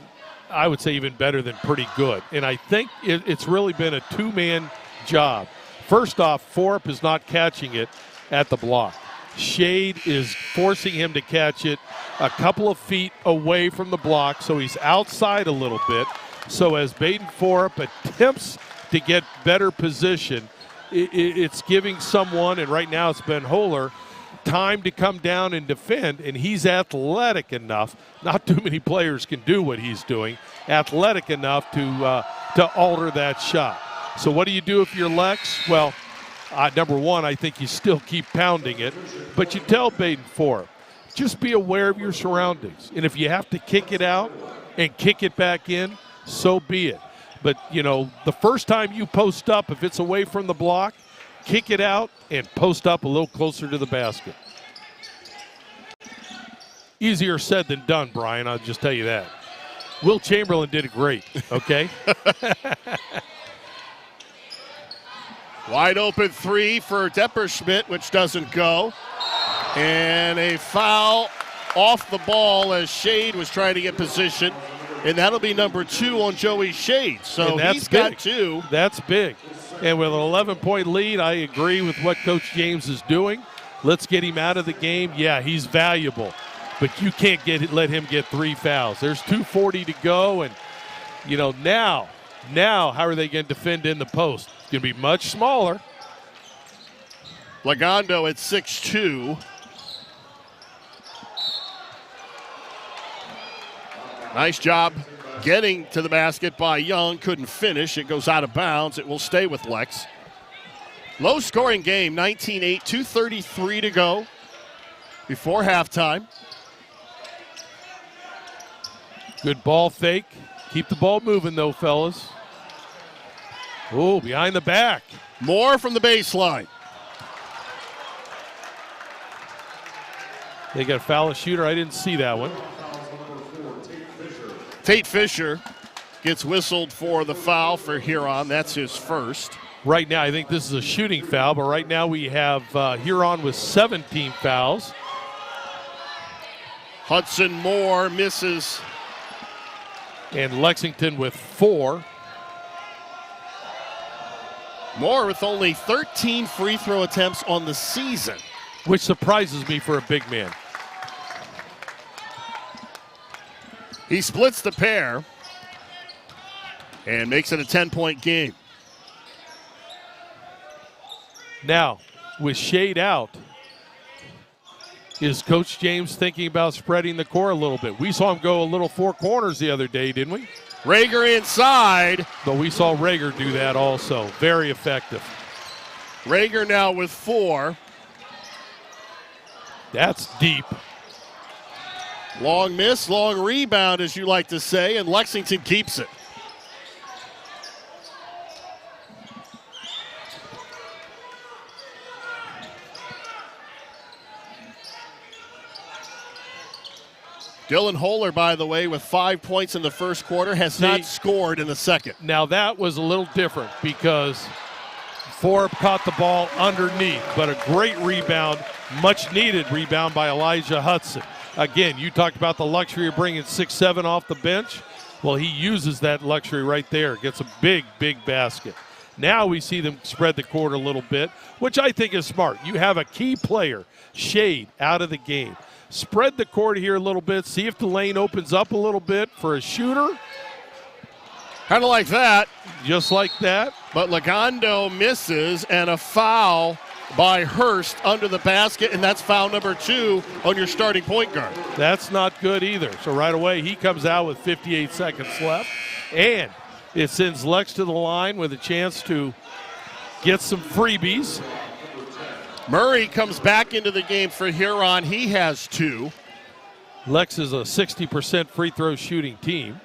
I would say even better than pretty good. And I think it's really been a two-man job. First off, Forup is not catching it at the block. Shade is forcing him to catch it a couple of feet away from the block, so he's outside a little bit. So as Baden Forup attempts to get better position, it's giving someone, and right now it's Ben Holler, time to come down and defend, and he's athletic enough. Not too many players can do what he's doing. Athletic enough to alter that shot. So what do you do if you're Lex? Well, number 1, I think you still keep pounding it, but you tell Baden Forup, just be aware of your surroundings. And if you have to kick it out and kick it back in, so be it. But, the first time you post up, if it's away from the block, kick it out and post up a little closer to the basket. Easier said than done, Brian, I'll just tell you that. Will Chamberlain did it great, okay? Wide open 3 for Depperschmidt, which doesn't go. And a foul off the ball as Shade was trying to get position. And that'll be number 2 on Joey Shade. So he's got 2. That's big. And with an 11-point lead, I agree with what Coach James is doing. Let's get him out of the game. Yeah, he's valuable. But you can't let him get 3 fouls. There's 2:40 to go. And, now how are they going to defend in the post? It's going to be much smaller. Lagondo at 6'2". Nice job getting to the basket by Young. Couldn't finish. It goes out of bounds. It will stay with Lex. Low-scoring game, 19-8, 2:33 to go before halftime. Good ball fake. Keep the ball moving, though, fellas. Oh, behind the back. More from the baseline. They got to foul a shooter. I didn't see that one. Tate Fisher gets whistled for the foul for Huron. That's his first. Right now, I think this is a shooting foul, but right now we have Huron with 17 fouls. Hudson Moore misses. And Lexington with 4. Moore with only 13 free throw attempts on the season, which surprises me for a big man. He splits the pair and makes it a 10-point game. Now, with Shade out, is Coach James thinking about spreading the court a little bit? We saw him go a little 4 corners the other day, didn't we? Rager inside. But we saw Rager do that also. Very effective. Rager now with 4. That's deep. Long miss, long rebound, as you like to say, and Lexington keeps it. Dylan Holler, by the way, with 5 points in the first quarter, has not scored in the second. Now that was a little different because Forup caught the ball underneath, but a great rebound, much needed rebound by Elijah Hudson. Again, you talked about the luxury of bringing 6'7" off the bench. Well, he uses that luxury right there, gets a big, big basket. Now we see them spread the court a little bit, which I think is smart. You have a key player, Shade, out of the game. Spread the court here a little bit, see if the lane opens up a little bit for a shooter. Kind of like that. Just like that. But Lagondo misses, and a foul by Hurst under the basket, and that's foul number 2 on your starting point guard. That's not good either. So right away he comes out with 58 seconds left, and it sends Lex to the line with a chance to get some freebies. Murray comes back into the game for Huron. He has 2. Lex is a 60% free throw shooting team.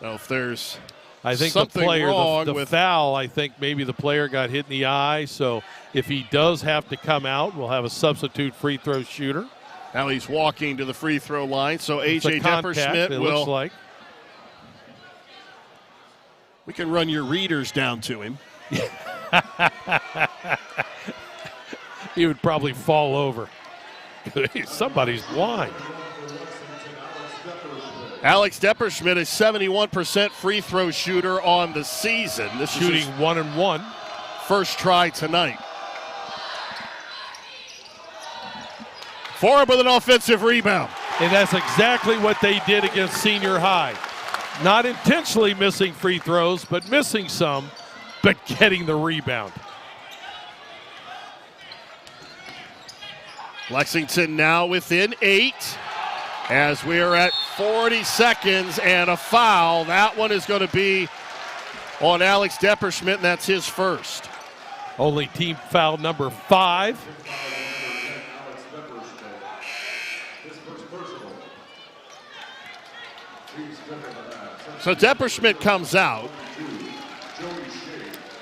Now, if there's I think something the player, wrong the with foul, I think maybe the player got hit in the eye. So if he does have to come out, we'll have a substitute free throw shooter. Now he's walking to the free throw line. So A.J. Depperschmidt it will. looks like. We can run your readers down to him. He would probably fall over. Somebody's blind. Alex Depperschmidt is 71% free throw shooter on the season. This shooting is 1-and-1. First try tonight. Forup with an offensive rebound. And that's exactly what they did against Senior High. Not intentionally missing free throws, but missing some, but getting the rebound. Lexington now within 8 as we are at 40 seconds and a foul. That one is going to be on Alex Depperschmidt, and that's his first. Only team foul number 5. So Depperschmidt comes out.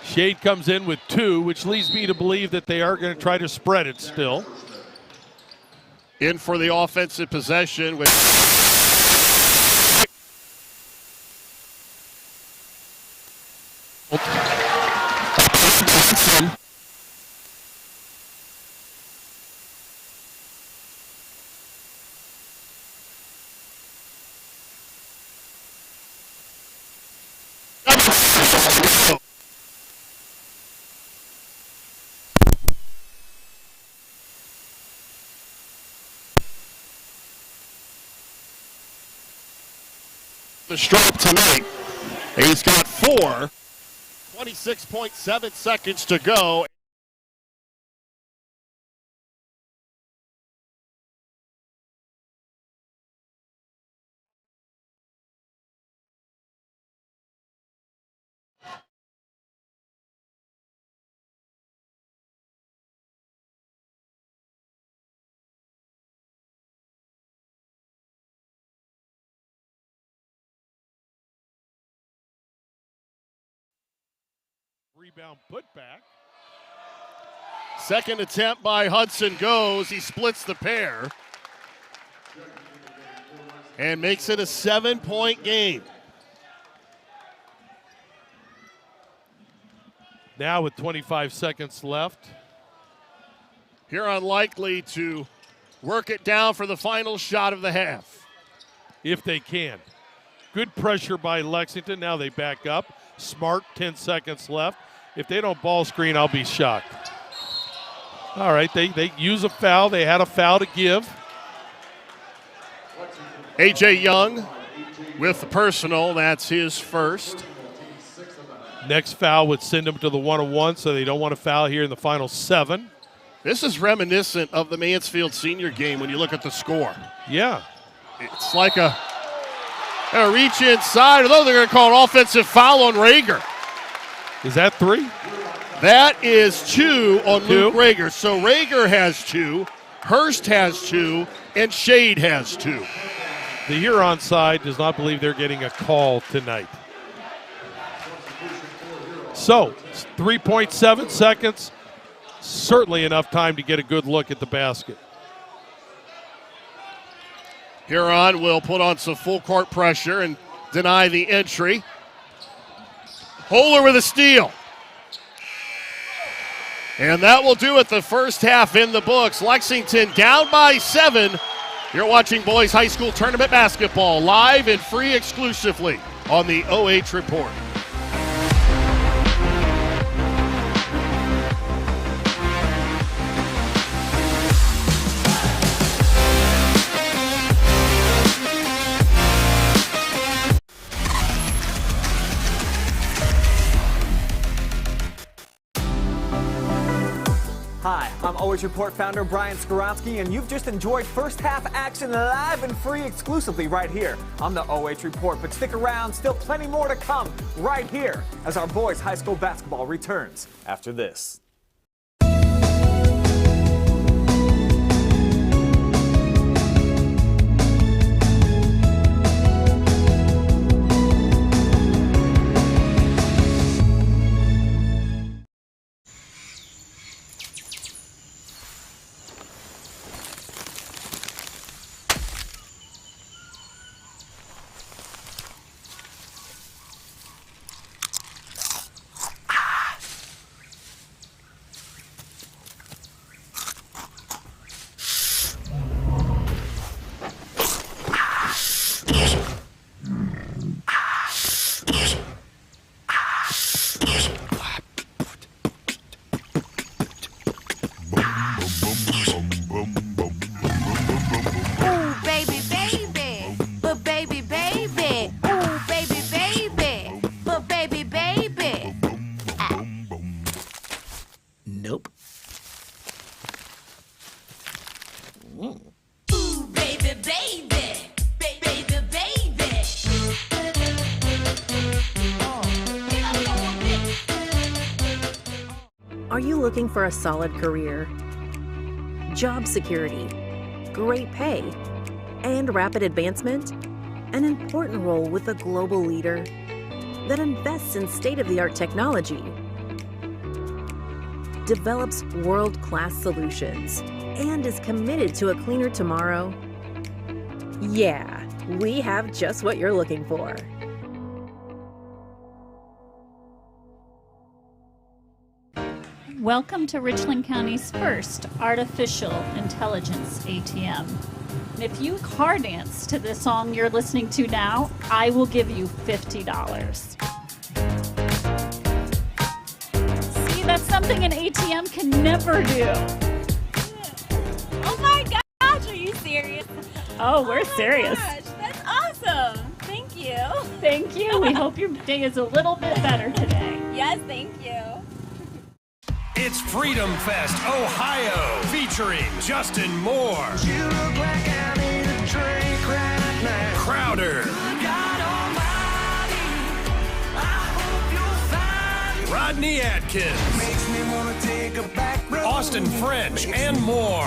Shade comes in with 2, which leads me to believe that they are going to try to spread it still. In for the offensive possession with the stroke tonight. He's got 4. 26.7 seconds to go. Rebound put back. Second attempt by Hudson goes. He splits the pair and makes it a 7-point game. Now with 25 seconds left. Huron likely to work it down for the final shot of the half. If they can. Good pressure by Lexington. Now they back up. Smart, 10 seconds left. If they don't ball screen, I'll be shocked. All right, they use a foul. They had a foul to give. A.J. Young with the personal. That's his first. Next foul would send them to the 1-on-1, so they don't want to foul here in the final 7. This is reminiscent of the Mansfield Senior game when you look at the score. Yeah. It's like a reach inside, although they're going to call an offensive foul on Rager. Is that 3? That is 2 on Luke Rager. So Rager has 2, Hurst has 2, and Shade has 2. The Huron side does not believe they're getting a call tonight. So, 3.7 seconds, certainly enough time to get a good look at the basket. Huron will put on some full court pressure and deny the entry. Holer with a steal. And that will do it, the first half in the books. Lexington down by 7. You're watching boys high school tournament basketball live and free exclusively on the OH.Report. Hi, I'm OH.Report founder Brian Skoronsky, and you've just enjoyed first half action live and free exclusively right here on the OH.Report. But stick around, still plenty more to come right here as our boys high school basketball returns after this. Are you looking for a solid career, job security, great pay, and rapid advancement? An important role with a global leader that invests in state-of-the-art technology, develops world-class solutions, and is committed to a cleaner tomorrow? Yeah, we have just what you're looking for. Welcome to Richland County's first artificial intelligence ATM. And if you car dance to the song you're listening to now, I will give you $50. See, that's something an ATM can never do. Oh my gosh, are you serious? Oh, we're serious. Gosh, that's awesome. Thank you. Thank you. We hope your day is a little bit better today. Yes, thank you. It's Freedom Fest, Ohio, featuring Justin Moore, You look like I need a drink right now. Crowder, God Almighty, I hope you'll find Rodney Atkins, makes me wanna take a back road. Austin French, and more.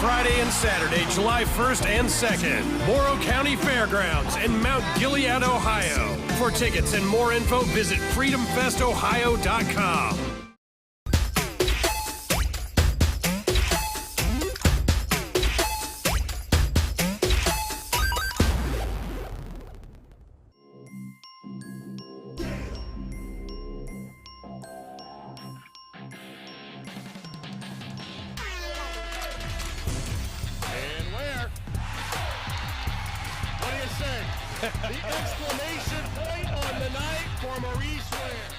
Friday and Saturday, July 1st and 2nd, Morrow County Fairgrounds in Mount Gilead, Ohio. For tickets and more info, visit freedomfestohio.com. The exclamation point on the night for Maurice Ware.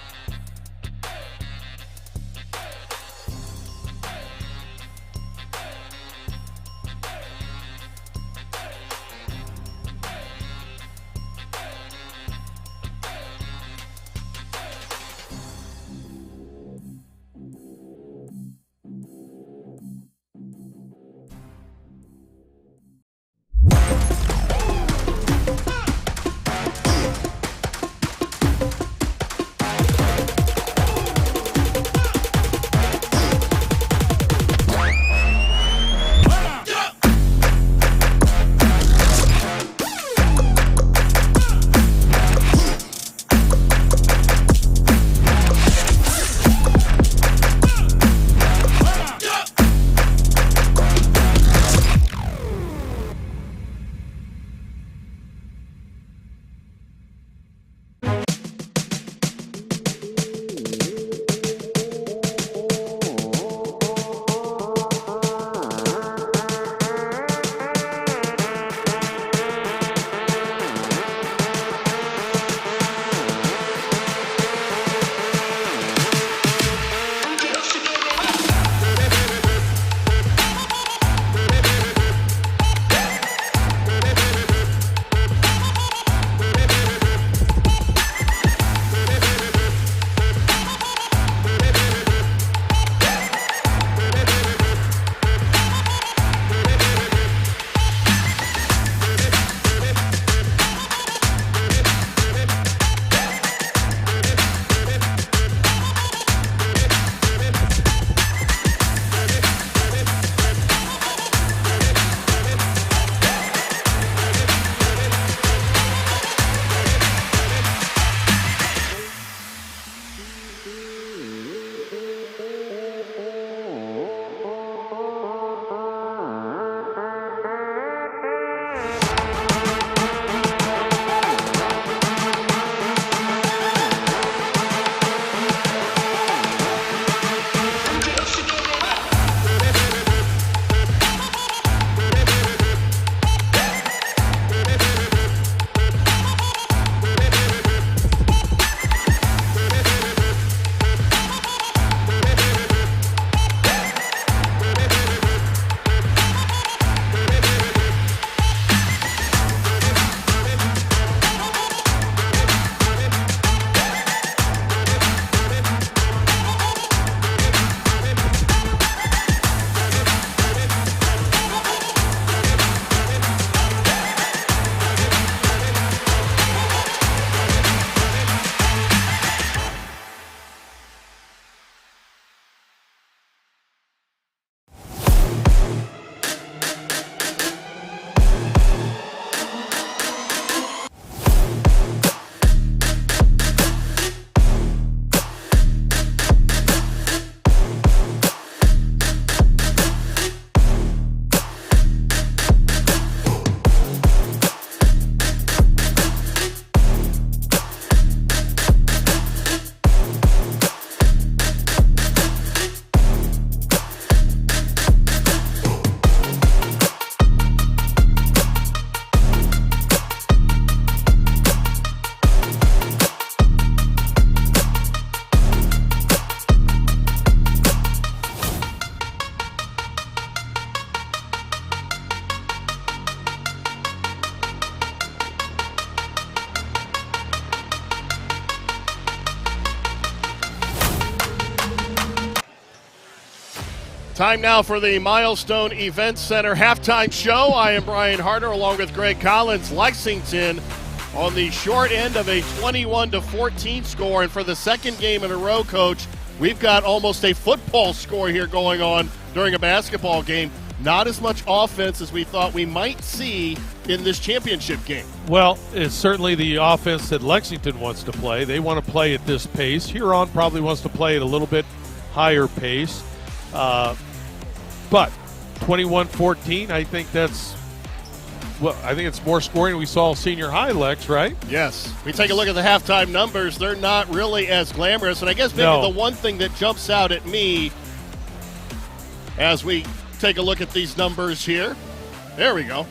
Time now for the Milestone Event Center halftime show. I am Brian Harder along with Greg Collins. Lexington on the short end of a 21-14 score. And for the second game in a row, Coach, we've got almost a football score here going on during a basketball game. Not as much offense as we thought we might see in this championship game. Well, it's certainly the offense that Lexington wants to play. They want to play at this pace. Huron probably wants to play at a little bit higher pace. But 21-14, I think it's more scoring than we saw senior high, Lex, right? Yes. We take a look at the halftime numbers. They're not really as glamorous. And I guess maybe the one thing that jumps out at me as we take a look at these numbers here. There we go.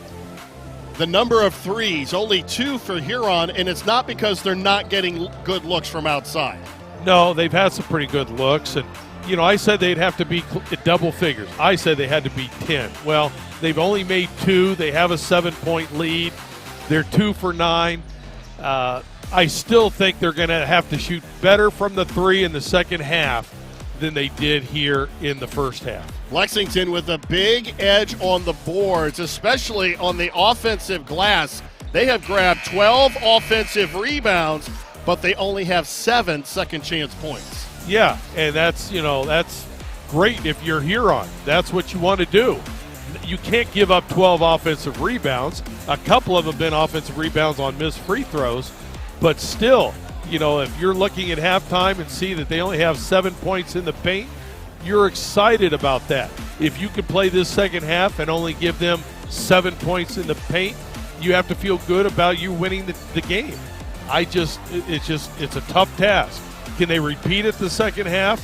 The number of threes, only 2 for Huron, and it's not because they're not getting good looks from outside. No, they've had some pretty good looks. And, I said they'd have to be double figures. I said they had to be 10. Well, they've only made 2. They have a 7-point lead. They're 2 for 9. I still think they're going to have to shoot better from the 3 in the second half than they did here in the first half. Lexington with a big edge on the boards, especially on the offensive glass. They have grabbed 12 offensive rebounds, but they only have 7 second chance points. Yeah, and that's great if you're Huron. That's what you want to do. You can't give up 12 offensive rebounds. A couple of them have been offensive rebounds on missed free throws, but still, if you're looking at halftime and see that they only have 7 points in the paint, you're excited about that. If you can play this second half and only give them 7 points in the paint, you have to feel good about you winning the game. It's a tough task. Can they repeat it the second half?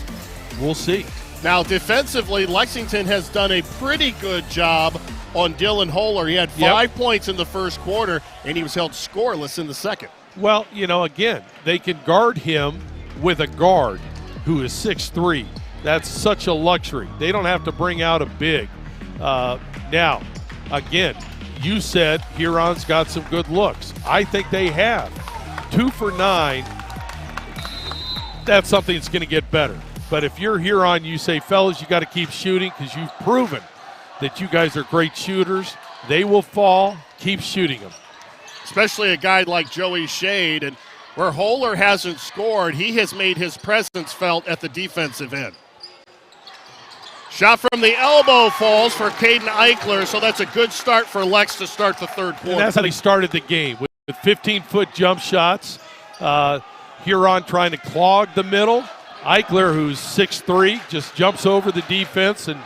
We'll see. Now, defensively, Lexington has done a pretty good job on Dylan Holer. He had 5 points in the first quarter, and he was held scoreless in the second. Well, again, they can guard him with a guard who is 6'3". That's such a luxury. They don't have to bring out a big. Now, again, you said Huron's got some good looks. I think they have. 2 for 9. That's something that's going to get better. But if you're Huron, you say, fellas, you got to keep shooting because you've proven that you guys are great shooters. They will fall. Keep shooting them. Especially a guy like Joey Shade. And where Holer hasn't scored, he has made his presence felt at the defensive end. Shot from the elbow falls for Caden Eichler, so that's a good start for Lex to start the third quarter. And that's how they started the game, with 15-foot jump shots. Huron trying to clog the middle. Eichler, who's 6'3", just jumps over the defense and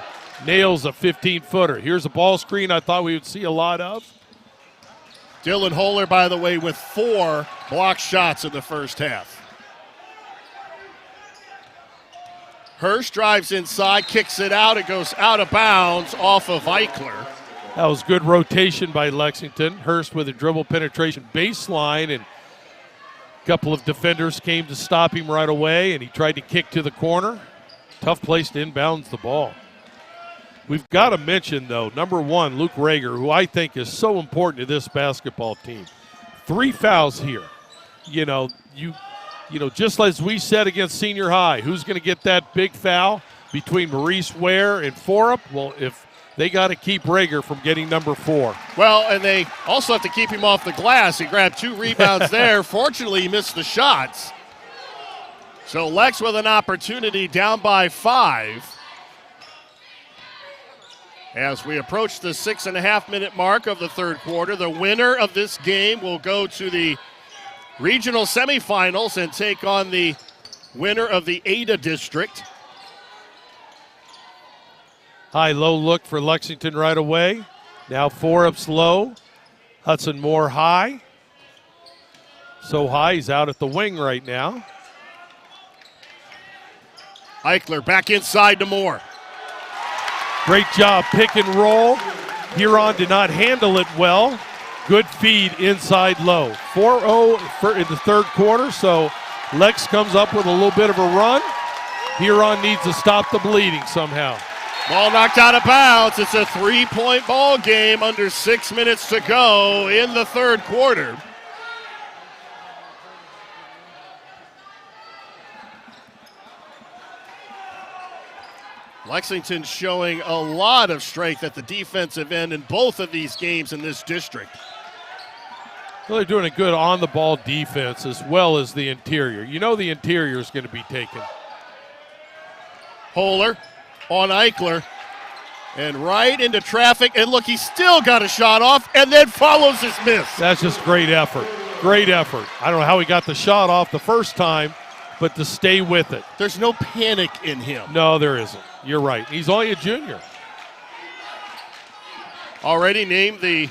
nails a 15-footer. Here's a ball screen I thought we would see a lot of. Dylan Holer, by the way, with 4 blocked shots in the first half. Hurst drives inside, kicks it out. It goes out of bounds off of Eichler. That was good rotation by Lexington. Hurst with a dribble penetration baseline, and a couple of defenders came to stop him right away, and he tried to kick to the corner. Tough place to inbounds the ball. We've got to mention, though, number 1, Luke Rager, who I think is so important to this basketball team. 3 fouls here. Just as we said against senior high, who's going to get that big foul between Maurice Ware and Forup? Well, if they got to keep Rager from getting number 4. Well, and they also have to keep him off the glass. He grabbed 2 rebounds there. Fortunately, he missed the shots. So Lex with an opportunity, down by 5. As we approach the 6.5-minute mark of the third quarter, the winner of this game will go to the regional semifinals and take on the winner of the Ada District. High-low look for Lexington right away. Now Forup's low. Hudson Moore high. So high, he's out at the wing right now. Eichler back inside to Moore. Great job, pick and roll. Huron did not handle it well. Good feed inside low. 4-0 in the third quarter, so Lex comes up with a little bit of a run. Huron needs to stop the bleeding somehow. Ball knocked out of bounds. It's a 3-point ball game under 6 minutes to go in the third quarter. Lexington showing a lot of strength at the defensive end in both of these games in this district. Well, they're doing a good on-the-ball defense as well as the interior. You know the interior is going to be taken. Holler on Eichler. And right into traffic. And look, he still got a shot off and then follows his miss. That's just great effort. Great effort. I don't know how he got the shot off the first time, but to stay with it. There's no panic in him. No, there isn't. You're right. He's only a junior. Already named the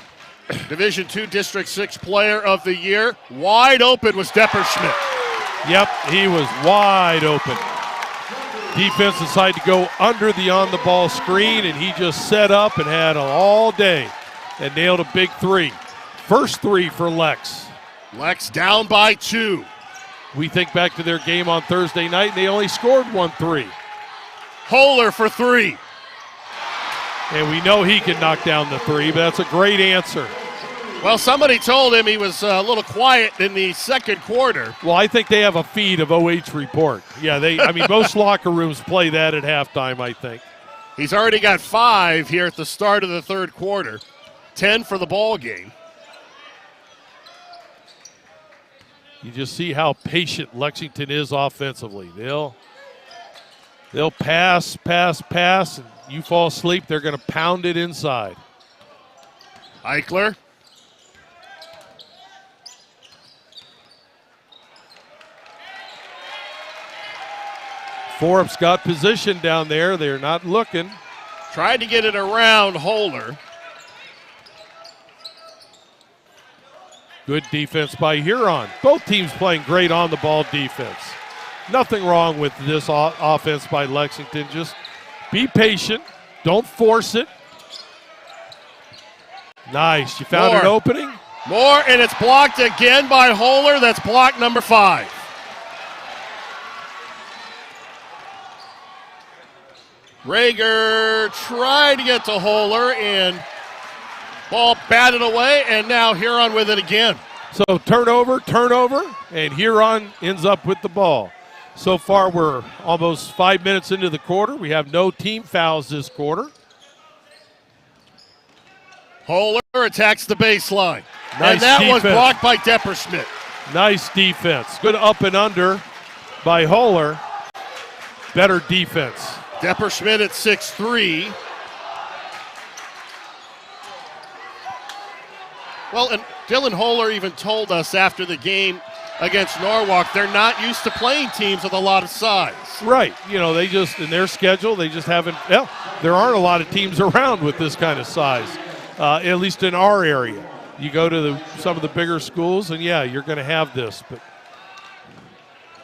Division II District 6 Player of the Year. Wide open was Depperschmidt. Yep, he was wide open. Defense decided to go under the on-the-ball screen, and he just set up and had all day and nailed a big three. First three for Lex. Lex down by 2. We think back to their game on Thursday night, and they only scored 1 3. Holler for 3. And we know he can knock down the 3, but that's a great answer. Well, somebody told him he was a little quiet in the second quarter. Well, I think they have a feed of OH.Report. Yeah, most locker rooms play that at halftime, I think. He's already got 5 here at the start of the third quarter. 10 for the ball game. You just see how patient Lexington is offensively. They'll pass, and you fall asleep, they're going to pound it inside. Eichler. Forup's got position down there. They're not looking. Tried to get it around Holler. Good defense by Huron. Both teams playing great on-the-ball defense. Nothing wrong with this offense by Lexington. Just be patient. Don't force it. Nice. You found an opening? More, and it's blocked again by Holler. That's block number 5. Rager tried to get to Holler, and ball batted away, and now Huron with it again. So turnover, and Huron ends up with the ball. So far, we're almost 5 minutes into the quarter. We have no team fouls this quarter. Holler attacks the baseline. Nice and that defense. was blocked by Depperschmidt. Nice defense. Good up and under by Holler. Better defense. Depperschmidt at 6'3". Well, and Dylan Holler even told us after the game against Norwalk, they're not used to playing teams with a lot of size. Right. They just, in their schedule, they just haven't, there aren't a lot of teams around with this kind of size, at least in our area. You go to some of the bigger schools, and you're going to have this. But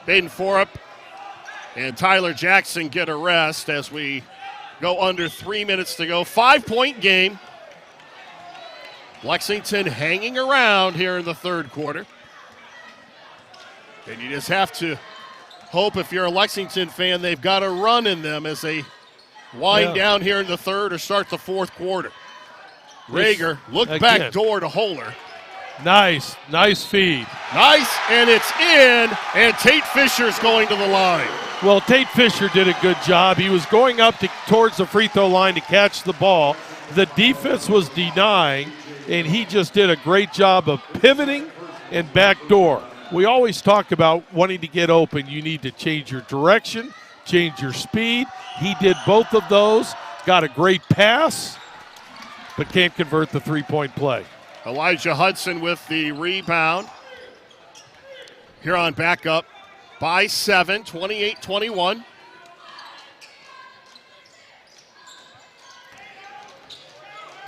Baden Forup and Tyler Jackson get a rest as we go under 3 minutes to go. 5-point game. Lexington hanging around here in the third quarter. And you just have to hope, if you're a Lexington fan, they've got a run in them as they wind down here in the third or start the fourth quarter. Rager, look back door to Holler. Nice feed. Nice, and it's in, and Tate Fisher's going to the line. Well, Tate Fisher did a good job. He was going up towards the free throw line to catch the ball. The defense was denying, and he just did a great job of pivoting and backdoor. We always talk about wanting to get open. You need to change your direction, change your speed. He did both of those, got a great pass, but can't convert the three-point play. Elijah Hudson with the rebound. Huron back up by 7, 28-21.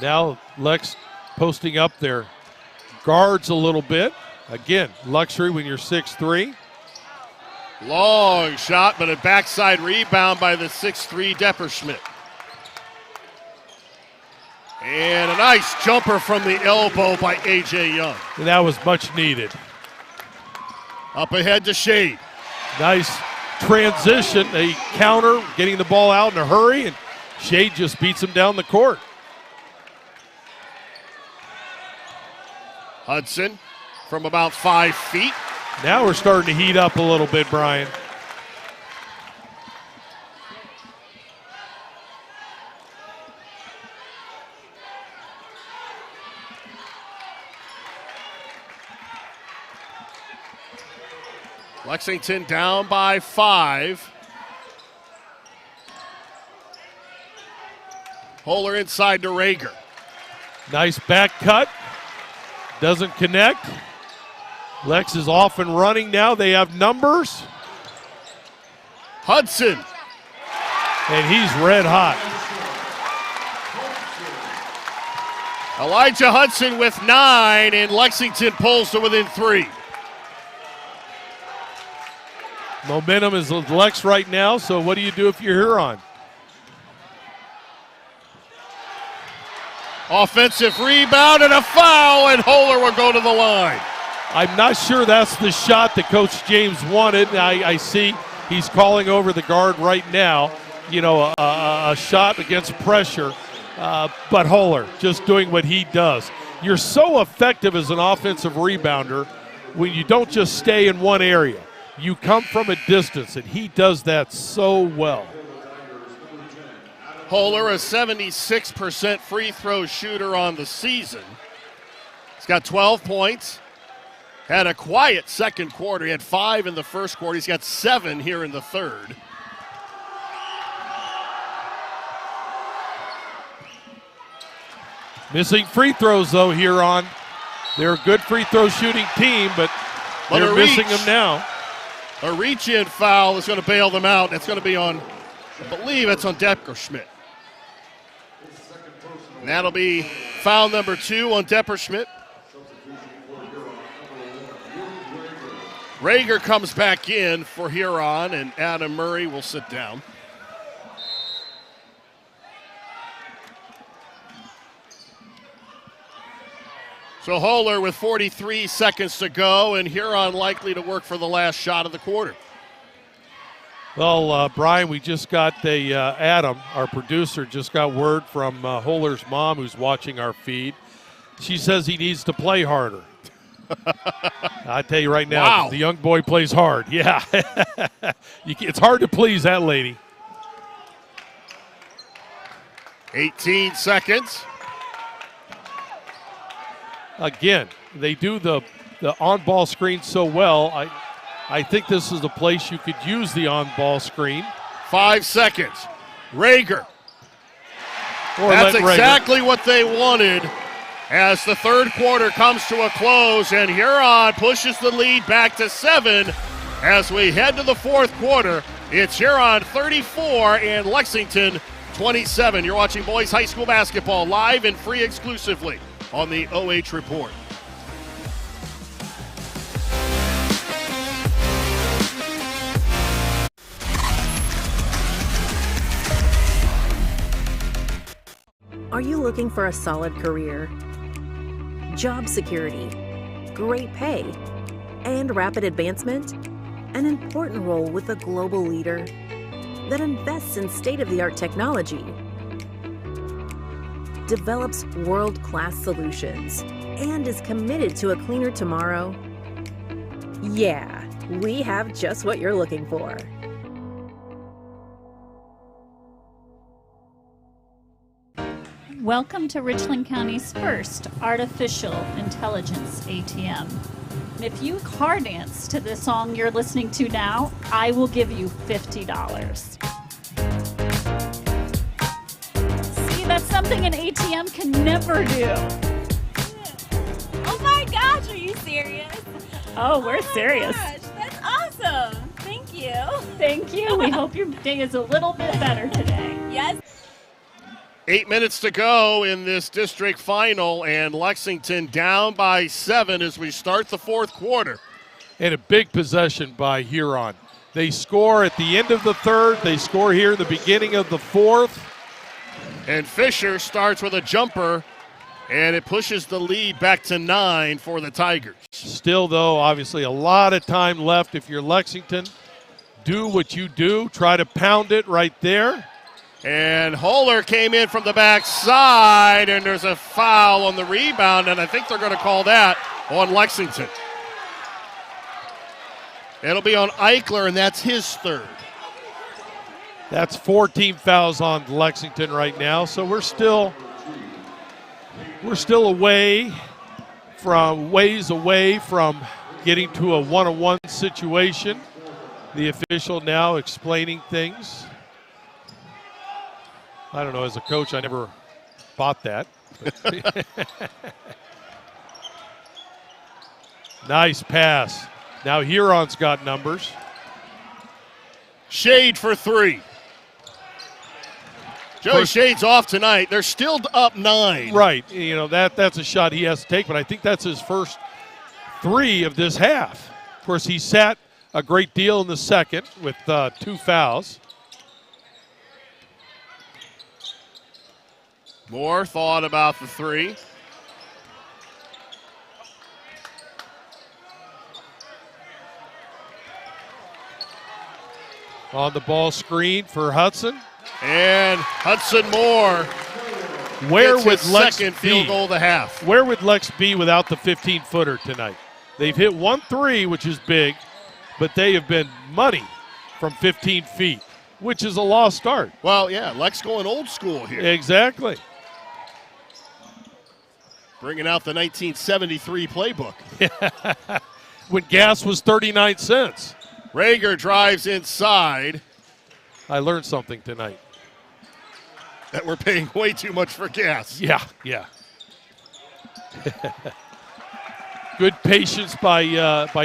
Now Lex posting up their guards a little bit. Again, luxury when you're 6'3". Long shot, but a backside rebound by the 6'3" Depperschmidt. And a nice jumper from the elbow by A.J. Young. And that was much needed. Up ahead to Shade. Nice transition, a counter, getting the ball out in a hurry, and Shade just beats him down the court. Hudson from about 5 feet. Now we're starting to heat up a little bit, Brian. Lexington down by 5. Holler inside to Rager. Nice back cut. Doesn't connect. Lex is off and running now. They have numbers. Hudson. And he's red hot. Elijah Hudson with 9, and Lexington pulls to within 3. Momentum is with Lex right now, so what do you do if you're Huron? Offensive rebound and a foul, and Holler will go to the line. I'm not sure that's the shot that Coach James wanted. I see he's calling over the guard right now. You know, a shot against pressure. But Holler just doing what he does. You're so effective as an offensive rebounder when you don't just stay in one area. You come from a distance, and he does that so well. Holler, a 76% free throw shooter on the season. He's got 12 points. Had a quiet second quarter. He had 5 in the first quarter. He's got 7 here in the third. Missing free throws, though, Huron. They're a good free throw shooting team, but they're missing them now. A reach-in foul is going to bail them out. It's going to be on, I believe it's on Depperschmidt. And that'll be foul number 2 on Depperschmidt. Rager comes back in for Huron, and Adam Murray will sit down. So Holler with 43 seconds to go, and Huron likely to work for the last shot of the quarter. Well, Brian, we just got Adam, our producer, just got word from Holler's mom who's watching our feed. She says he needs to play harder. I tell you right now, wow. The young boy plays hard. Yeah. It's hard to please that lady. 18 seconds. Again, they do the on-ball screen so well. I think this is the place you could use the on-ball screen. 5 seconds. Rager. Or that's Rager. Exactly what they wanted as the third quarter comes to a close, and Huron pushes the lead back to 7 as we head to the fourth quarter. It's Huron 34 and Lexington 27. You're watching boys high school basketball live and free exclusively on the OH.Report. Are you looking for a solid career, job security, great pay, and rapid advancement? An important role with a global leader that invests in state-of-the-art technology, develops world-class solutions, and is committed to a cleaner tomorrow? Yeah, we have just what you're looking for. Welcome to Richland County's first artificial intelligence ATM. If you car dance to the song you're listening to now, I will give you $50. See, that's something an ATM can never do. Oh my gosh, are you serious? Oh, we're serious. Gosh, that's awesome. Thank you. Thank you. We hope your day is a little bit better today. Yes. 8 minutes to go in this district final, and Lexington down by 7 as we start the fourth quarter. And a big possession by Huron. They score at the end of the third. They score here in the beginning of the fourth. And Fisher starts with a jumper, and it pushes the lead back to 9 for the Tigers. Still, though, obviously a lot of time left. If you're Lexington, do what you do. Try to pound it right there. And Holler came in from the backside, and there's a foul on the rebound, and I think they're going to call that on Lexington. It'll be on Eichler, and that's his third. That's 4 team fouls on Lexington right now, so we're still ways away from getting to a one-on-one situation. The official now explaining things. I don't know, as a coach, I never bought that. Nice pass. Now Huron's got numbers. Shade for 3. Joey Shade's off tonight. They're still up 9. Right. You know, that's a shot he has to take, but I think that's his first 3 of this half. Of course, he sat a great deal in the second with 2 fouls. Moore thought about the 3. On the ball screen for Hudson. And Hudson Moore Where gets would his Lex second be? field goal of the half. Where would Lex be without the 15-footer tonight? They've hit 1 3, which is big, but they have been money from 15 feet, which is a lost start. Well, yeah, Lex going old school here. Exactly. Bringing out the 1973 playbook. When gas was 39 cents. Rager drives inside. I learned something tonight. That we're paying way too much for gas. Yeah. Good patience by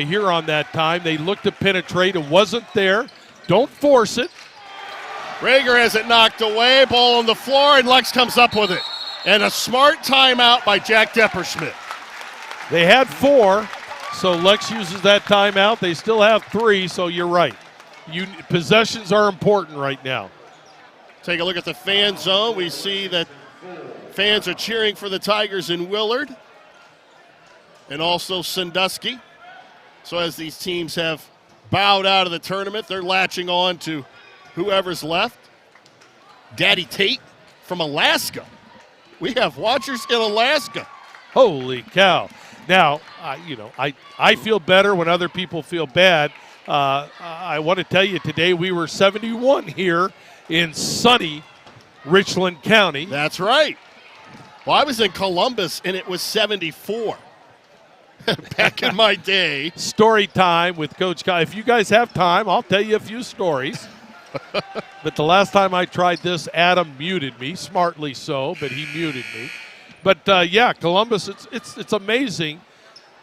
Huron that time. They looked to penetrate. It wasn't there. Don't force it. Rager has it knocked away. Ball on the floor, and Lex comes up with it. And a smart timeout by Jack Depperschmidt. They had 4, so Lex uses that timeout. They still have 3, so you're right. Possessions are important right now. Take a look at the fan zone. We see that fans are cheering for the Tigers in Willard and also Sandusky. So as these teams have bowed out of the tournament, they're latching on to whoever's left. Daddy Tate from Alaska. We have watchers in Alaska. Holy cow. Now, I feel better when other people feel bad. I want to tell you today we were 71 here in sunny Richland County. That's right. Well, I was in Columbus, and it was 74 back in my day. Story time with Coach Kyle. If you guys have time, I'll tell you a few stories. But the last time I tried this, Adam muted me, smartly so, but he muted me. But, Columbus, it's amazing.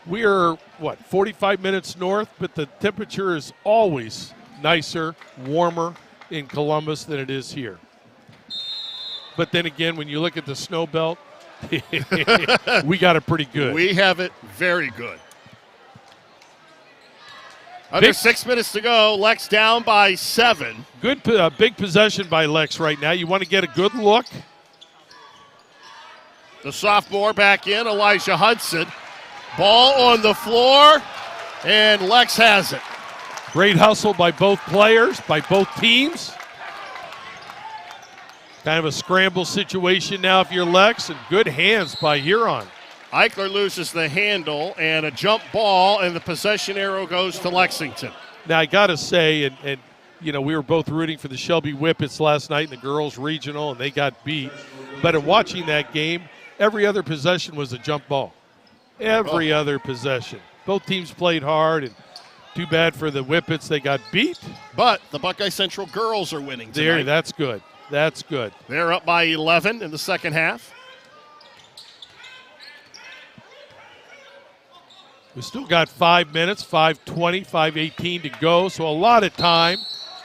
We are, 45 minutes north, but the temperature is always nicer, warmer in Columbus than it is here. But then again, when you look at the snow belt, we got it pretty good. We have it very good. Under 6 minutes to go. Lex down by 7. Good, big possession by Lex right now. You want to get a good look. The sophomore back in, Elijah Hudson. Ball on the floor, and Lex has it. Great hustle by both players, by both teams. Kind of a scramble situation now if you're Lex, and good hands by Huron. Eichler loses the handle, and a jump ball, and the possession arrow goes to Lexington. Now, I got to say, and we were both rooting for the Shelby Whippets last night in the girls' regional, and they got beat. But in watching that game, every other possession was a jump ball. Every other possession. Both teams played hard, and too bad for the Whippets. They got beat. But the Buckeye Central girls are winning tonight. There, that's good. That's good. They're up by 11 in the second half. We still got 5 minutes, 5:20, 5:18 to go, so a lot of time.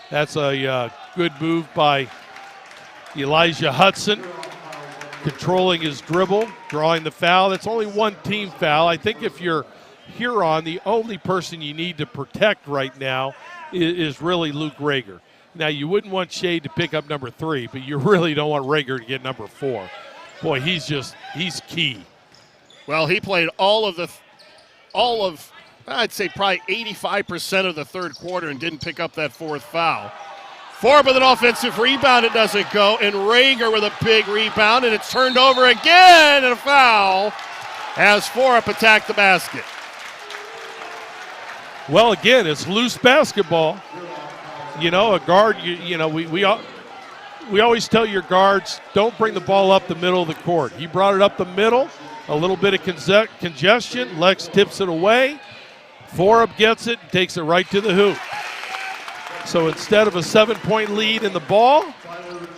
That's a good move by Elijah Hudson, controlling his dribble, drawing the foul. That's only one team foul. I think if you're Huron, the only person you need to protect right now is really Luke Rager. Now, you wouldn't want Shade to pick up number 3, but you really don't want Rager to get number 4. Boy, he's key. Well, he played I'd say probably 85% of the third quarter and didn't pick up that 4th foul. Forbes with an offensive rebound, it doesn't go, and Rager with a big rebound, and it's turned over again, and a foul as Forbes attacked the basket. Well, again, it's loose basketball. A guard, we always tell your guards, don't bring the ball up the middle of the court. He brought it up the middle, a little bit of congestion. Lex tips it away. Forup gets it and takes it right to the hoop. So instead of a 7-point lead in the ball,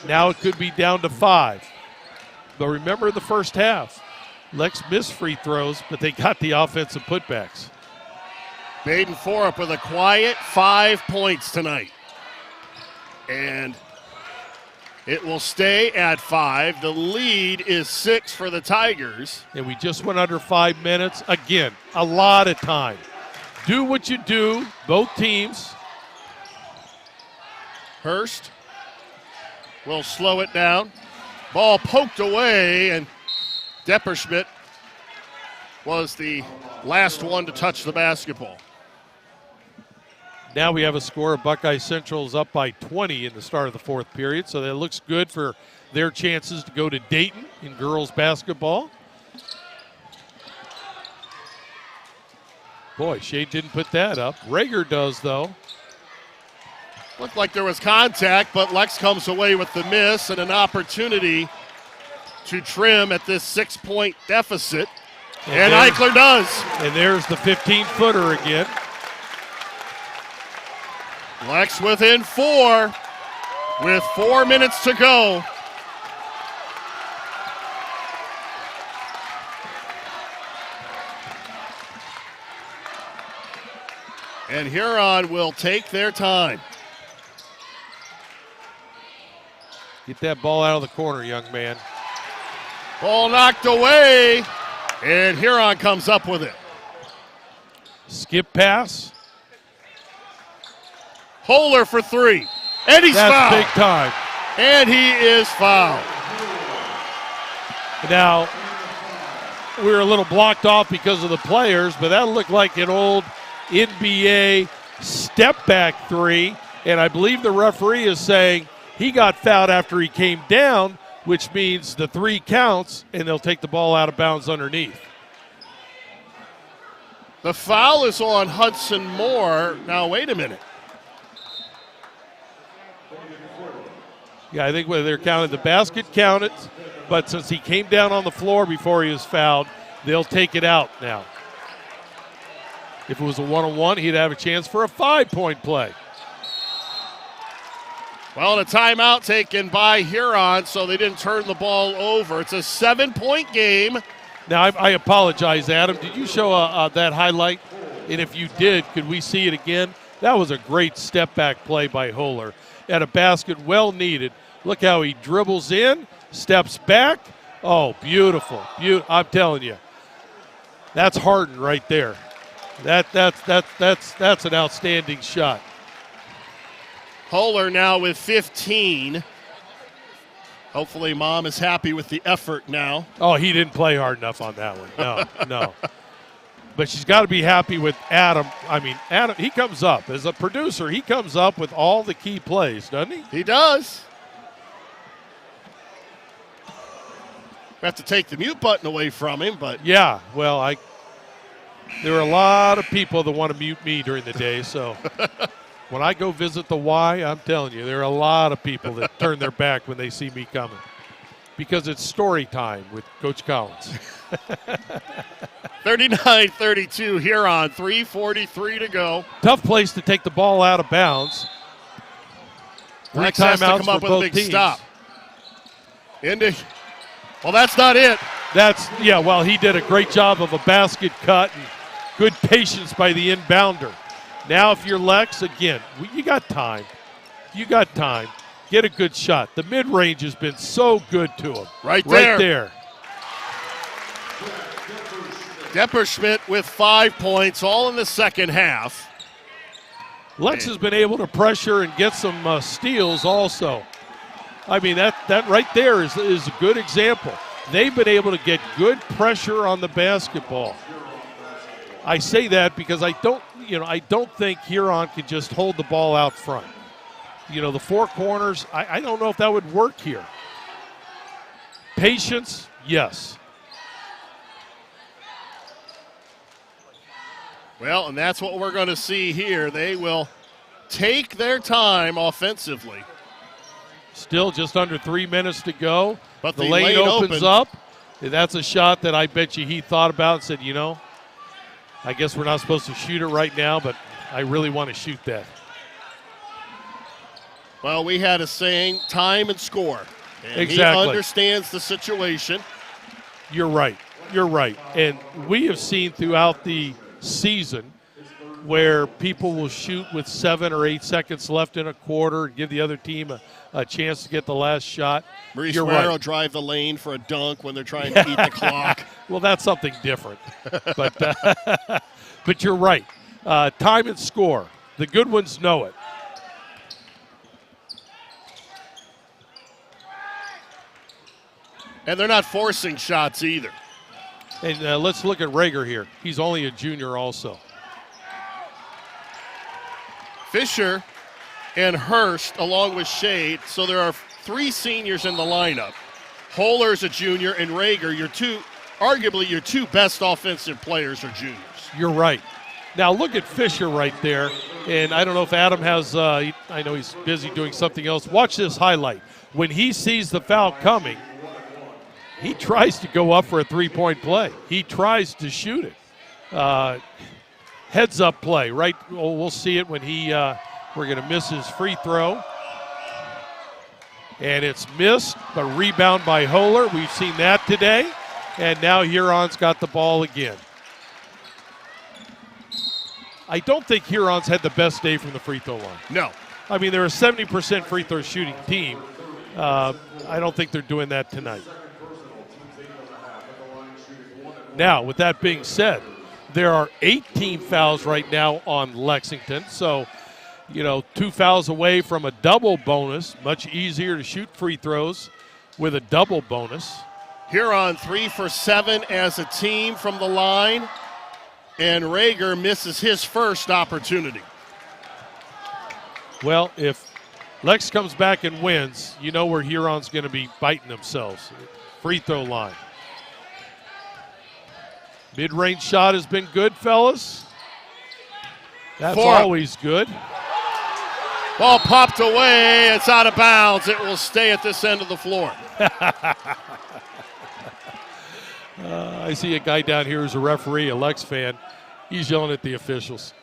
now it could be down to 5. But remember the first half, Lex missed free throws, but they got the offensive putbacks. Baden Forup with a quiet 5 points tonight. And it will stay at 5. The lead is 6 for the Tigers. And we just went under 5 minutes. Again, a lot of time. Do what you do, both teams. Hurst will slow it down. Ball poked away, and Depperschmidt was the last one to touch the basketball. Now we have a score. Buckeye Central is up by 20 in the start of the fourth period, so that looks good for their chances to go to Dayton in girls basketball. Boy, Shade didn't put that up. Rager does, though. Looked like there was contact, but Lex comes away with the miss and an opportunity to trim at this 6-point deficit. And Eichler does. And there's the 15-footer again. Lex within 4 with 4 minutes to go. And Huron will take their time. Get that ball out of the corner, young man. Ball knocked away, and Huron comes up with it. Skip pass. Holler for 3, and he's fouled. That's big time. And he is fouled. Now, we were a little blocked off because of the players, but that looked like an old NBA step-back 3, and I believe the referee is saying he got fouled after he came down, which means the 3 counts, and they'll take the ball out of bounds underneath. The foul is on Hudson Moore. Now, wait a minute. Yeah, I think whether they're counted, the basket counted, but since he came down on the floor before he was fouled, they'll take it out now. If it was a one-on-one, he'd have a chance for a 5-point play. Well, a timeout taken by Huron, so they didn't turn the ball over. It's a 7-point game. Now, I apologize, Adam. Did you show that highlight? And if you did, could we see it again? That was a great step-back play by Holler. At a basket well needed. Look how he dribbles in, steps back. Oh, beautiful. I'm telling you. That's Harden right there. That's an outstanding shot. Holler now with 15. Hopefully Mom is happy with the effort now. Oh, he didn't play hard enough on that one. No. But she's got to be happy with Adam. I mean, Adam, he comes up. As a producer, he comes up with all the key plays, doesn't he? He does. We have to take the mute button away from him, but... Yeah, well, there are a lot of people that want to mute me during the day, so... When I go visit the Y, I'm telling you, there are a lot of people that turn their back when they see me coming. Because it's story time with Coach Collins. 39-32 Huron, 3:43 to go. Tough place to take the ball out of bounds. Lex has to come up with a big stop. Well, that's not it. He did a great job of a basket cut and good patience by the inbounder. Now if you're Lex, again, you got time. Get a good shot. The mid-range has been so good to him. Right there. Depperschmidt with 5 points, all in the second half. Lex has been able to pressure and get some steals also. I mean, that right there is a good example. They've been able to get good pressure on the basketball. I say that because I don't think Huron can just hold the ball out front. The 4 corners, I don't know if that would work here. Patience, yes. Well, and that's what we're going to see here. They will take their time offensively. Still just under 3 minutes to go. But the lane opens up. That's a shot that I bet you he thought about and said, I guess we're not supposed to shoot it right now, but I really want to shoot that. Well, we had a saying, time and score. And exactly. He understands the situation. You're right. You're right. And we have seen throughout the season where people will shoot with 7 or 8 seconds left in a quarter and give the other team a chance to get the last shot. Maurice You're Ferrero right. drive the lane for a dunk when they're trying to eat the clock. Well, that's something different. But you're right. Time and score. The good ones know it. And they're not forcing shots either. And let's look at Rager here. He's only a junior also. Fisher and Hurst along with Shade. So there are 3 seniors in the lineup. Hohler's a junior, and Rager, arguably your 2 best offensive players are juniors. You're right. Now look at Fisher right there. And I don't know if Adam has, I know he's busy doing something else. Watch this highlight. When he sees the foul coming, he tries to go up for a 3-point play. He tries to shoot it. Heads up play, right? We'll see it when we're going to miss his free throw. And it's missed, but rebound by Hohler. We've seen that today. And now Huron's got the ball again. I don't think Huron's had the best day from the free throw line. No. I mean, they're a 70% free throw shooting team. I don't think they're doing that tonight. Now, with that being said, there are 18 fouls right now on Lexington. So, 2 fouls away from a double bonus. Much easier to shoot free throws with a double bonus. Huron 3 for 7 as a team from the line. And Rager misses his first opportunity. Well, if Lex comes back and wins, you know where Huron's going to be biting themselves. Free throw line. Mid-range shot has been good, fellas. That's always good. Ball popped away. It's out of bounds. It will stay at this end of the floor. I see a guy down here who's a referee, a Lex fan. He's yelling at the officials.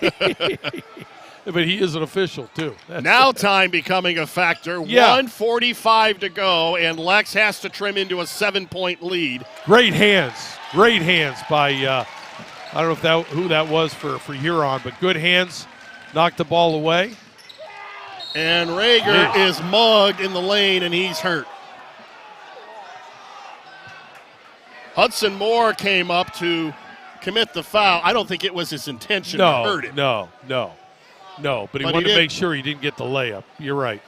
But he is an official, too. Now time becoming a factor. Yeah. 1:45 to go, and Lex has to trim into a 7-point lead. Great hands. Great hands by, I don't know who that was for Huron, but good hands. Knocked the ball away. And Rager is mugged in the lane, and he's hurt. Hudson Moore came up to commit the foul. I don't think it was his intention to hurt him. No, but he wanted to make sure he didn't get the layup. You're right.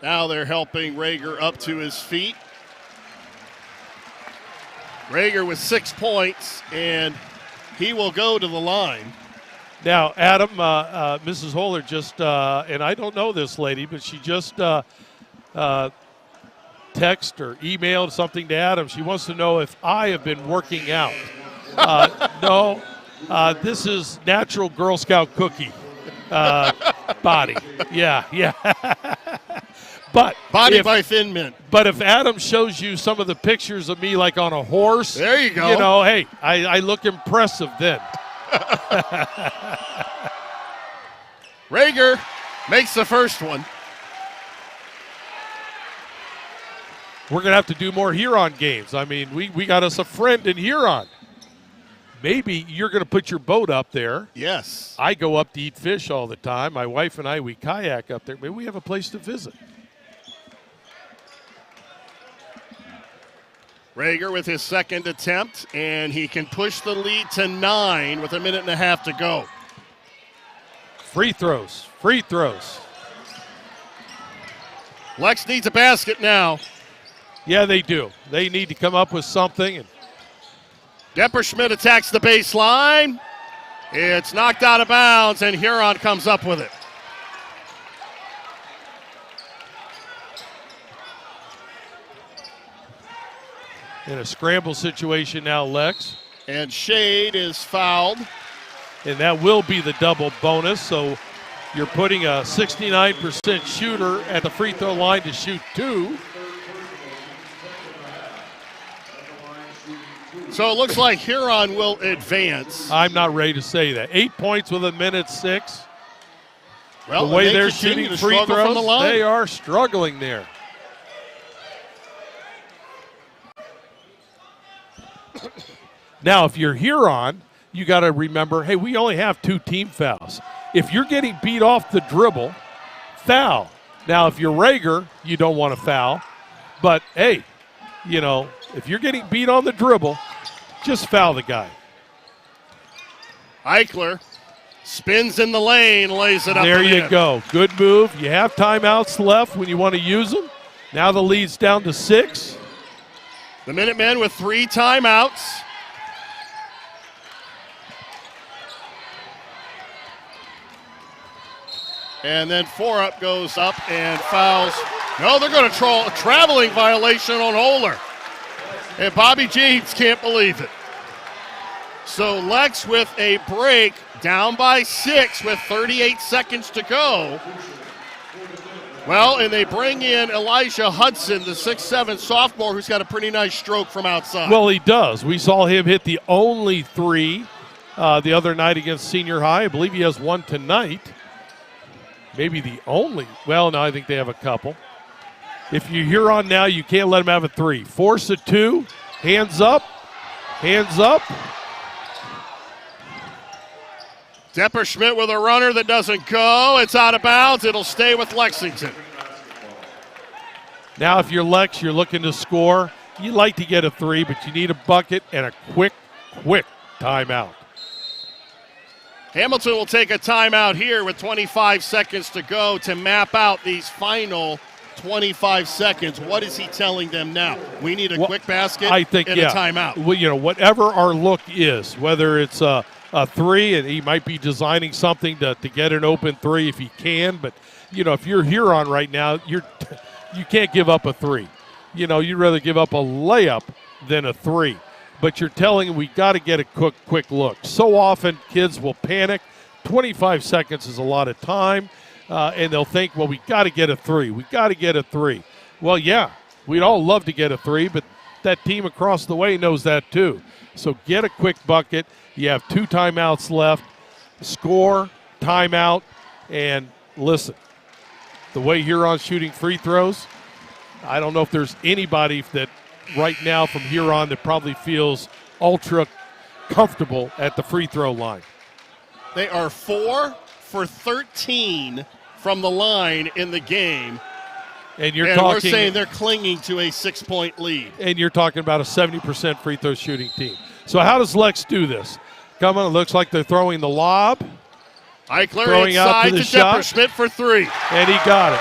Now they're helping Rager up to his feet. Rager with 6 points, and he will go to the line. Now, Adam, Mrs. Hohler just, and I don't know this lady, but she just text or emailed something to Adam. She wants to know if I have been working out. No, this is natural Girl Scout cookie body. Yeah. But by Thin Mint. But if Adam shows you some of the pictures of me like on a horse, there you go. Hey, I look impressive then. Rager makes the first one. We're going to have to do more Huron games. I mean, we got us a friend in Huron. Maybe you're going to put your boat up there. Yes. I go up to eat fish all the time. My wife and I, we kayak up there. Maybe we have a place to visit. Rager with his second attempt, and he can push the lead to 9 with 1.5 minutes to go. Free throws. Lex needs a basket now. Yeah, they do. They need to come up with something. And Depperschmidt attacks the baseline. It's knocked out of bounds, and Huron comes up with it. in a scramble situation now, Lex. And Shade is fouled. And that will be the double bonus. So You're putting a 69% shooter at the free throw line to shoot 2. So it looks like Huron will advance. I'm not ready to say that. 8 points with 1:06. Well, the way they they're continue shooting to free struggle throws, from the line. they are struggling there. Now, if you're Huron, you got to remember, hey, we only have 2 team fouls. If you're getting beat off the dribble, foul. Now, if you're Rager, you don't want to foul. But, hey, you know, if you're getting beat on the dribble, just foul the guy. Eichler spins in the lane, lays it up. There you in. go. Good move. You have timeouts left when you want to use them. Now the lead's down to 6. The Minutemen with 3 timeouts. And then Forup goes up and fouls. No, they're going to throw a traveling violation on Oler. And Bobby James can't believe it. So Lex with a break, down by 6 with 38 seconds to go. Well, and they bring in Elijah Hudson, the 6'7 sophomore, who's got a pretty nice stroke from outside. Well, he does. We saw him hit the only 3 the other night against Senior High. I believe he has 1 tonight. Maybe the only. Well, no, I think they have a couple. If you're Huron now, you can't let him have a 3. Force a 2. Hands up. Hands up. Depperschmidt with a runner that doesn't go. It's out of bounds. It'll stay with Lexington. Now, if you're Lex, you're looking to score. You'd like to get a 3, but you need a bucket and a quick timeout. Hamilton will take a timeout here with 25 seconds to go to map out these final 25 seconds. What is he telling them now? We need a quick basket I think, and yeah. a timeout. Well, you know, whatever our look is, whether it's a 3, and he might be designing something to get an open 3 if he can. But, you know, if you're Huron right now, you can't give up a 3. You know, you'd rather give up a layup than a 3. But you're telling him we got to get a quick look. So often kids will panic. 25 seconds is a lot of time, and they'll think, well, we got to get a 3. We got to get a 3. Well, yeah, we'd all love to get a 3, but that team across the way knows that too. So get a quick bucket. You have 2 timeouts left. Score, timeout, and listen, the way Huron's shooting free throws, I don't know if there's anybody that right now from Huron that probably feels ultra comfortable at the free throw line. They are 4 for 13 from the line in the game. And we're saying they're clinging to a 6-point lead. And you're talking about a 70% free throw shooting team. So how does Lex do this? Come on, it looks like they're throwing the lob. Eichler throwing inside out to the shot. Depperschmidt for 3. And he got it.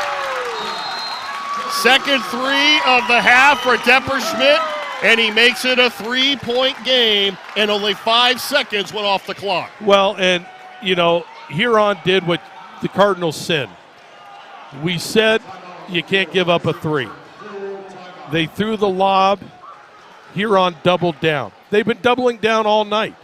Second 3 of the half for Depperschmidt, and he makes it a 3-point game, and only 5 seconds went off the clock. Well, and, you know, Huron did what the Cardinals sinned. We said you can't give up a 3. They threw the lob. Huron doubled down. They've been doubling down all night.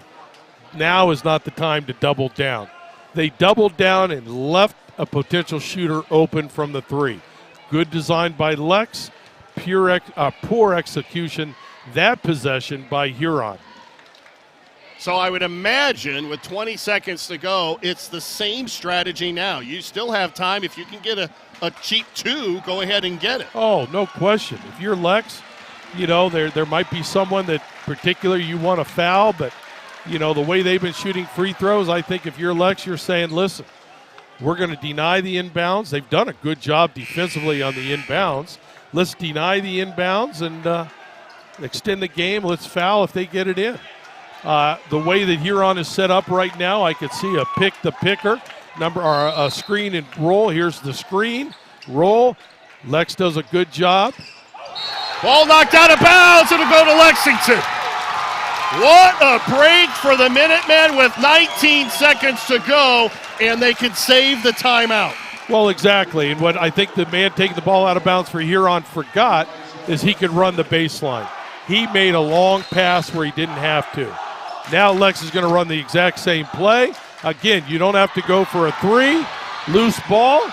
Now is not the time to double down. They doubled down and left a potential shooter open from the 3. Good design by Lex, poor execution that possession by Huron. So I would imagine with 20 seconds to go, it's the same strategy now. You still have time. If you can get a cheap 2, go ahead and get it. Oh, no question. If you're Lex, you know, there might be someone that particular you want to foul, but, you know, the way they've been shooting free throws, I think if you're Lex, you're saying, listen, we're going to deny the inbounds. They've done a good job defensively on the inbounds. Let's deny the inbounds and extend the game. Let's foul if they get it in. The way that Huron is set up right now, I could see a pick the picker, a screen and roll. Here's the screen, roll. Lex does a good job. Ball knocked out of bounds. It'll go to Lexington. What a break for the Minutemen with 19 seconds to go, and they can save the timeout. Well, exactly. And what I think the man taking the ball out of bounds for Huron forgot is he could run the baseline. He made a long pass where he didn't have to. Now Lex is going to run the exact same play. Again, you don't have to go for a 3. Loose ball.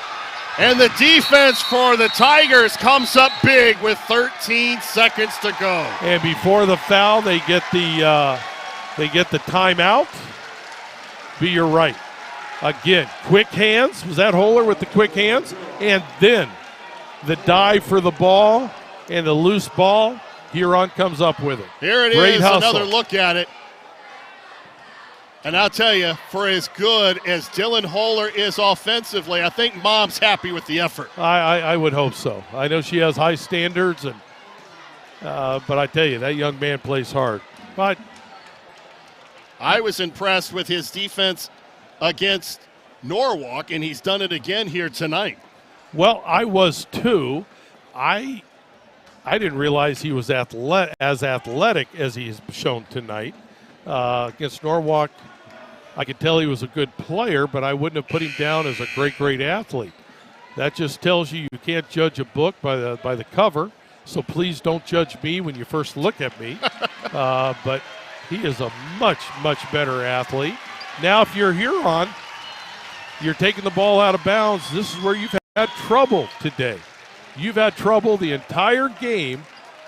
And the defense for the Tigers comes up big with 13 seconds to go. And before the foul, they get the timeout. Be your right. Again, quick hands. Was that Holler with the quick hands? And then the dive for the ball and the loose ball. Huron comes up with it. Here it Great is, hustle. another look at it. And I'll tell you, for as good as Dylan Holler is offensively, I think Mom's happy with the effort. I would hope so. I know she has high standards, and but I tell you, that young man plays hard. But I was impressed with his defense against Norwalk, and he's done it again here tonight. Well, I was too. I didn't realize he was as athletic as he's shown tonight. Against Norwalk, I could tell he was a good player, but I wouldn't have put him down as a great athlete. That just tells you can't judge a book by the cover, so please don't judge me when you first look at me. But he is a much better athlete. Now, if you're Huron, you're taking the ball out of bounds. This is where you've had trouble today. You've had trouble the entire game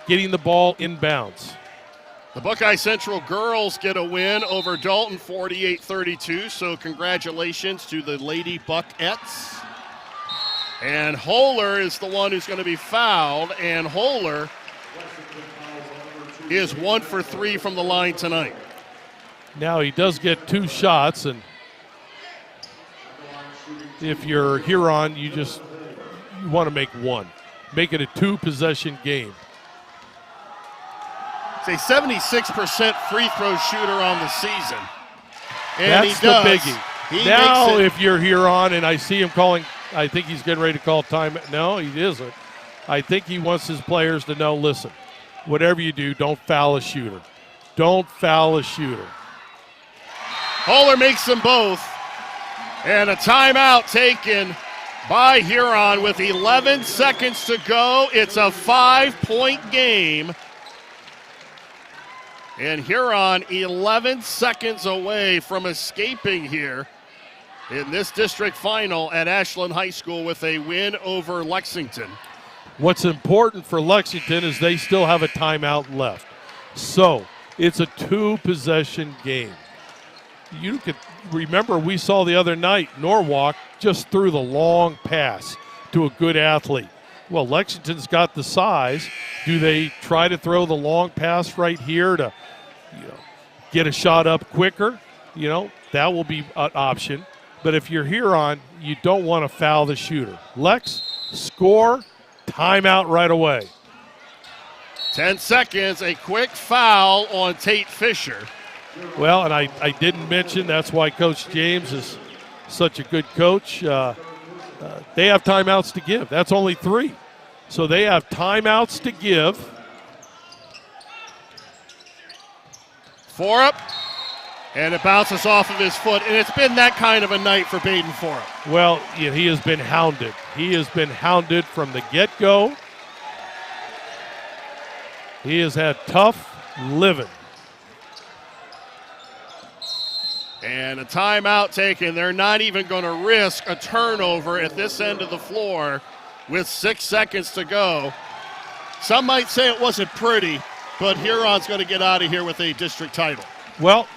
getting the ball in bounds. The Buckeye Central girls get a win over Dalton 48-32, so congratulations to the Lady Buckettes. And Holler is the one who's going to be fouled, and Holler is 1 for 3 from the line tonight. Now he does get 2 shots, and if you're Huron, you want to make 1. Make it a 2-possession game. It's a 76% free throw shooter on the season. And that's he does. the biggie. He now, makes it. if you're Huron, and I see him calling, I think he's getting ready to call time. No, he isn't. I think he wants his players to know, listen, whatever you do, don't foul a shooter. Don't foul a shooter. Holler makes them both. And a timeout taken by Huron with 11 seconds to go. It's a 5-point game. And Huron 11 seconds away from escaping here in this district final at Ashland High School with a win over Lexington. What's important for Lexington is they still have a timeout left. So it's a 2-possession game. You could remember we saw the other night Norwalk just threw the long pass to a good athlete. Well, Lexington's got the size. Do they try to throw the long pass right here to get a shot up quicker? That will be an option. But if you're Huron, you don't want to foul the shooter. Lex, score, timeout right away. 10 seconds, a quick foul on Tate Fisher. Well, and I didn't mention that's why Coach James is such a good coach. They have timeouts to give. That's only 3. So they have timeouts to give. 4 up, and it bounces off of his foot. And it's been that kind of a night for Baden Forup. Well, he has been hounded. He has been hounded from the get-go. He has had tough living. And a timeout taken. They're not even going to risk a turnover at this end of the floor with 6 seconds to go. Some might say it wasn't pretty, but Huron's going to get out of here with a district title. Well,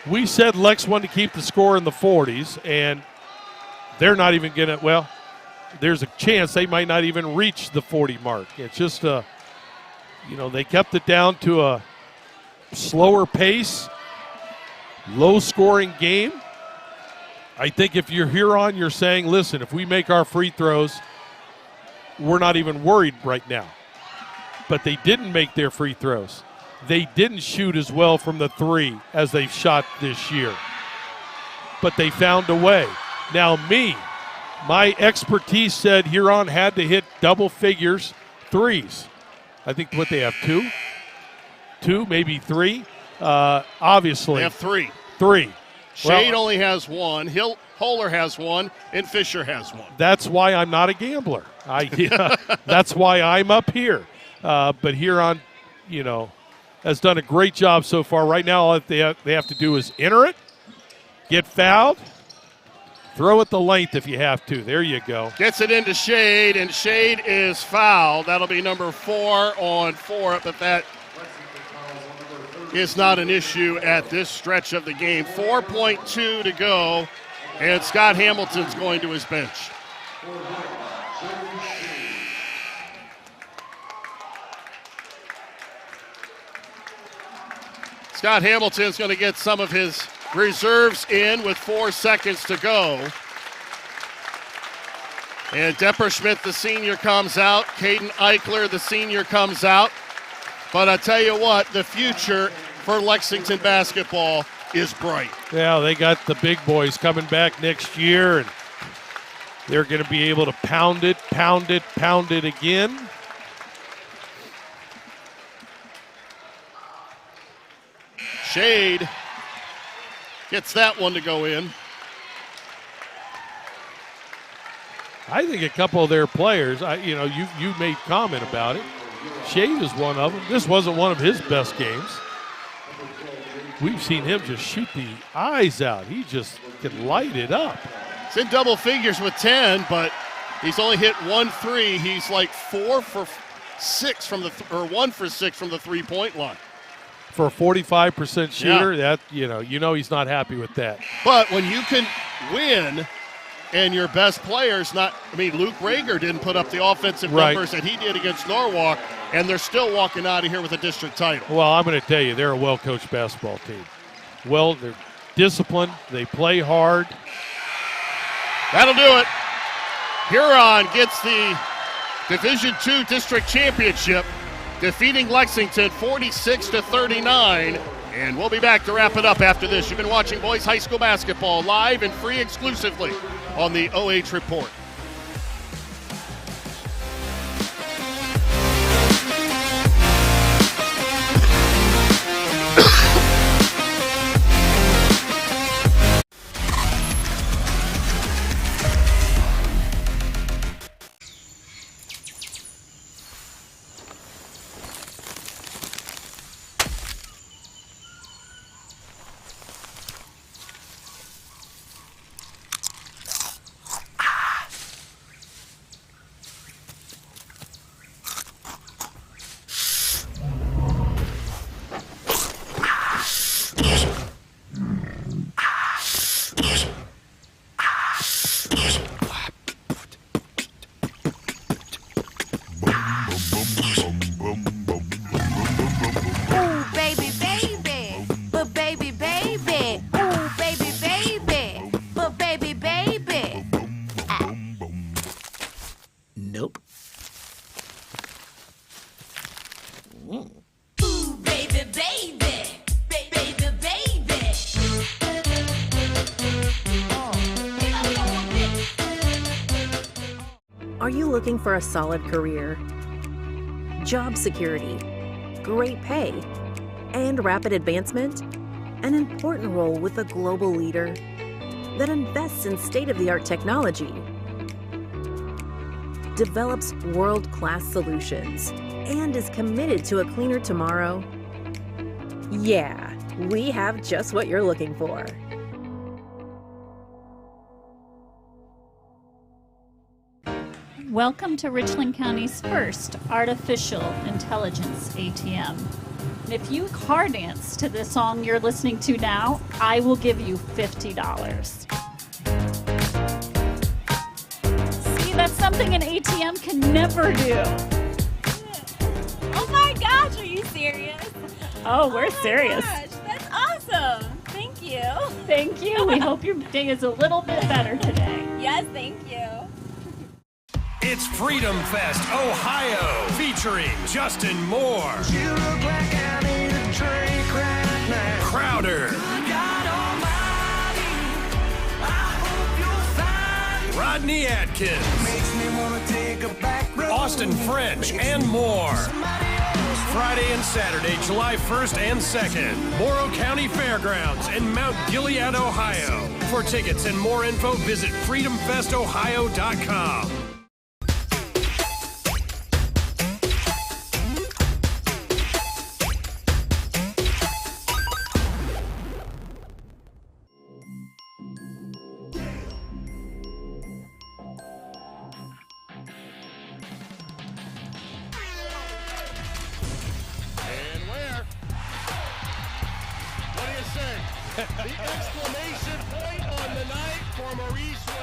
we said Lex wanted to keep the score in the 40s, and they're not even going to, well, there's a chance they might not even reach the 40 mark. It's just, they kept it down to a slower pace, low-scoring game. I think if you're Huron, you're saying, listen, if we make our free throws, we're not even worried right now. But they didn't make their free throws. They didn't shoot as well from the 3 as they've shot this year. But they found a way. Now my expertise said Huron had to hit double figures threes. I think what they have, 2, maybe 3. Obviously. They have 3. 3. Shade only has 1. Holler has 1, and Fisher has 1. That's why I'm not a gambler. That's why I'm up here. But Huron, has done a great job so far. Right now, all they have to do is enter it, get fouled, Throw it the length if you have to. There you go. Gets it into Shade, and Shade is fouled. That'll be number 4 on Forup, but that is not an issue at this stretch of the game. 4.2 to go, and Scott Hamilton's going to his bench. Scott Hamilton's going to get some of his reserves in with 4 seconds to go. And Depperschmidt, the senior, comes out. Caden Eichler, the senior, comes out. But I tell you what, the future for Lexington basketball is bright. Yeah, they got the big boys coming back next year, and they're going to be able to pound it again. Shade gets that one to go in. I think a couple of their players, you made comment about it. Shade is one of them. This wasn't one of his best games. We've seen him just shoot the eyes out. He just can light it up. He's in double figures with 10, but he's only hit 1 3. He's like 4 for 6 from 1 for 6 from the three-point line. For a 45% shooter, that he's not happy with that. But when you can win and your best players Luke Rager didn't put up the offensive numbers that he did against Norwalk, and they're still walking out of here with a district title. Well, I'm going to tell you, they're a well-coached basketball team. Well, they're disciplined. They play hard. That'll do it. Huron gets the Division II district championship, defeating Lexington 46-39. And we'll be back to wrap it up after this. You've been watching boys high school basketball live and free exclusively on the OH.Report. Are you looking for a solid career, job security, great pay, and rapid advancement? An important role with a global leader that invests in state-of-the-art technology, develops world-class solutions, and is committed to a cleaner tomorrow? Yeah, we have just what you're looking for. Welcome to Richland County's first artificial intelligence ATM. And if you car dance to this song you're listening to now, I will give you $50. See, that's something an ATM can never do. Oh my gosh, are you serious? Oh, we're serious. Gosh, that's awesome. Thank you. Thank you. We hope your day is a little bit better today. Yes, thank you. It's Freedom Fest, Ohio, featuring Justin Moore, You look like I need a drink right now. Crowder, God Almighty, I hope you'll find Rodney Atkins, makes me wanna take a back road. Austin French, and more. Friday and Saturday, July 1st and 2nd, Morrow County Fairgrounds in Mount Gilead, Ohio. For tickets and more info, visit freedomfestohio.com. USA. The exclamation point on the night for Maurice Ware.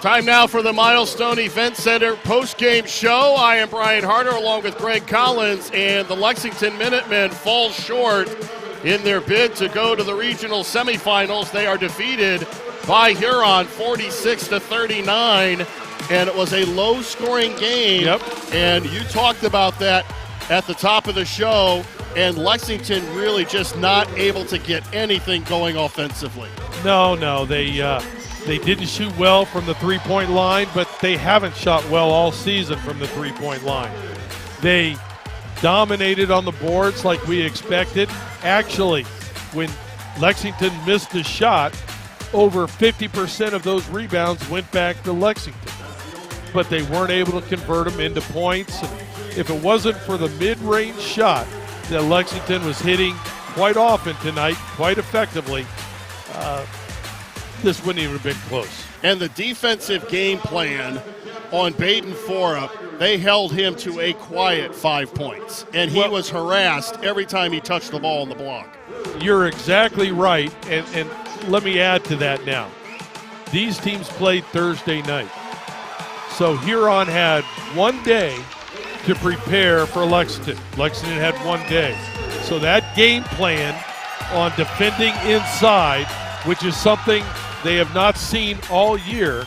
Time now for the Milestone Event Center post-game show. I am Brian Harder along with Greg Collins, and the Lexington Minutemen fall short in their bid to go to the regional semifinals. They are defeated by Huron 46-39, and it was a low-scoring game. Yep. And you talked about that at the top of the show, and Lexington really just not able to get anything going offensively. No, they didn't shoot well from the three-point line, but they haven't shot well all season from the three-point line. They dominated on the boards like we expected. Actually, when Lexington missed a shot, over 50% of those rebounds went back to Lexington. But they weren't able to convert them into points. And if it wasn't for the mid-range shot that Lexington was hitting quite often tonight, quite effectively, this wouldn't even have been close. And the defensive game plan on Baden Forup, they held him to a quiet 5 points. And he was harassed every time he touched the ball on the block. You're exactly right. And let me add to that now. These teams played Thursday night. So Huron had 1 day to prepare for Lexington. Lexington had 1 day. So that game plan on defending inside, which is something they have not seen all year,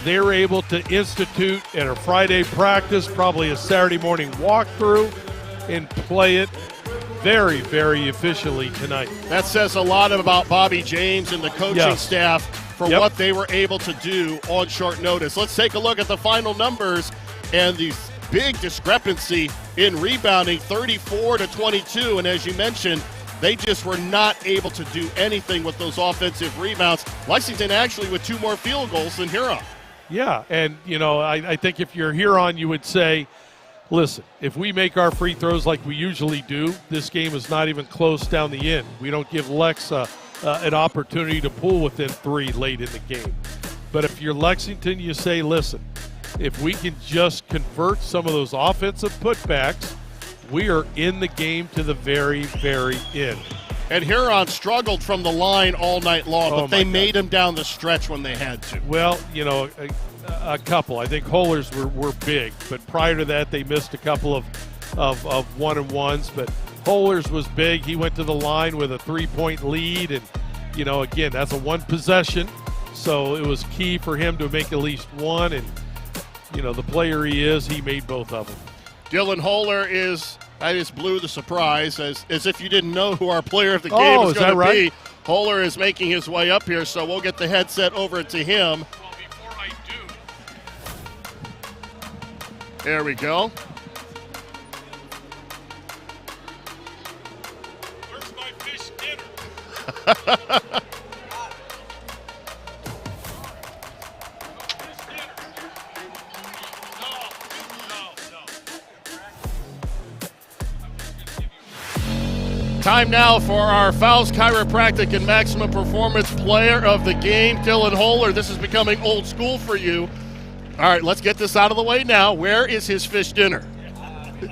they're able to institute at a Friday practice, probably a Saturday morning walkthrough, and play it very, very efficiently tonight. That says a lot about Bobby James and the coaching staff for what they were able to do on short notice. Let's take a look at the final numbers and the big discrepancy in rebounding, 34-22. And as you mentioned, they just were not able to do anything with those offensive rebounds. Lexington actually with 2 more field goals than Huron. Yeah, and, I think if you're Huron, you would say, listen, if we make our free throws like we usually do, this game is not even close down the end. We don't give Lex an opportunity to pull within 3 late in the game. But if you're Lexington, you say, listen, if we can just convert some of those offensive putbacks, we are in the game to the very, very end. And Huron struggled from the line all night long, but they made him down the stretch when they had to. Well, a couple. I think Hollers were big, but prior to that, they missed a couple of 1-and-1s. But Hollers was big. He went to the line with a 3-point lead, and, again, that's a 1 possession. So it was key for him to make at least 1, and, the player he is, he made both of them. Dylan Holler I just blew the surprise, as if you didn't know who our player of the game is going to be. Holler is making his way up here, so we'll get the headset over to him. Well, before I do, There we go. Where's my fish dinner? Time now for our Faust Chiropractic and Maximum Performance Player of the Game, Dylan Holler. This is becoming old school for you. All right, let's get this out of the way now. Where is his fish dinner?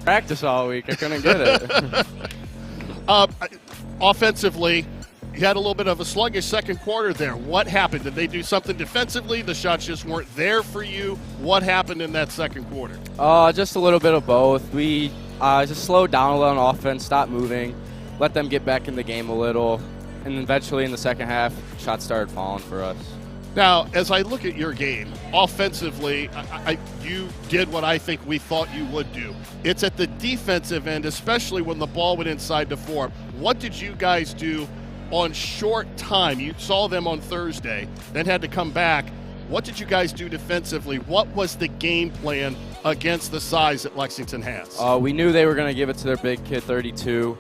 Practice all week. I couldn't get it. Offensively, you had a little bit of a sluggish second quarter there. What happened? Did they do something defensively? The shots just weren't there for you. What happened in that second quarter? Just a little bit of both. We just slowed down a little on offense, stopped moving, let them get back in the game a little, and eventually in the second half, shots started falling for us. Now, as I look at your game, offensively, you did what I think we thought you would do. It's at the defensive end, especially when the ball went inside the four. What did you guys do on short time? You saw them on Thursday, then had to come back. What did you guys do defensively? What was the game plan against the size that Lexington has? We knew they were going to give it to their big kid, 32.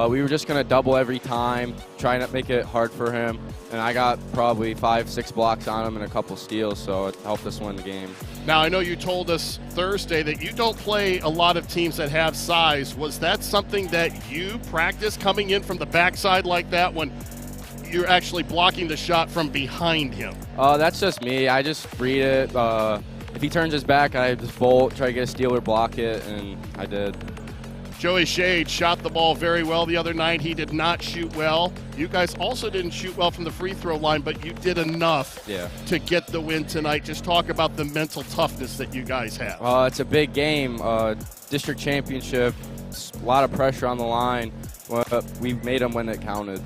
We were just going to double every time, trying to make it hard for him. And I got probably 5-6 blocks on him and a couple steals, so it helped us win the game. Now, I know you told us Thursday that you don't play a lot of teams that have size. Was that something that you practiced coming in from the backside like that when you're actually blocking the shot from behind him? That's just me. I just read it. If he turns his back, I just bolt, try to get a steal or block it, and I did. Joey Shade shot the ball very well the other night. He did not shoot well. You guys also didn't shoot well from the free throw line, but you did enough to get the win tonight. Just talk about the mental toughness that you guys have. It's a big game, district championship, a lot of pressure on the line. We made them when it counted.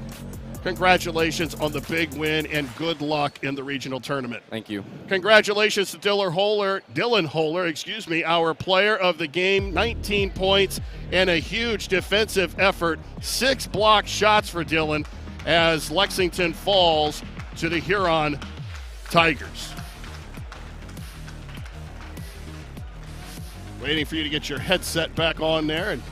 Congratulations on the big win and good luck in the regional tournament. Thank you. Congratulations to Dylan Holler, our player of the game. 19 points and a huge defensive effort. 6 blocked shots for Dylan as Lexington falls to the Huron Tigers. Waiting for you to get your headset back on there. And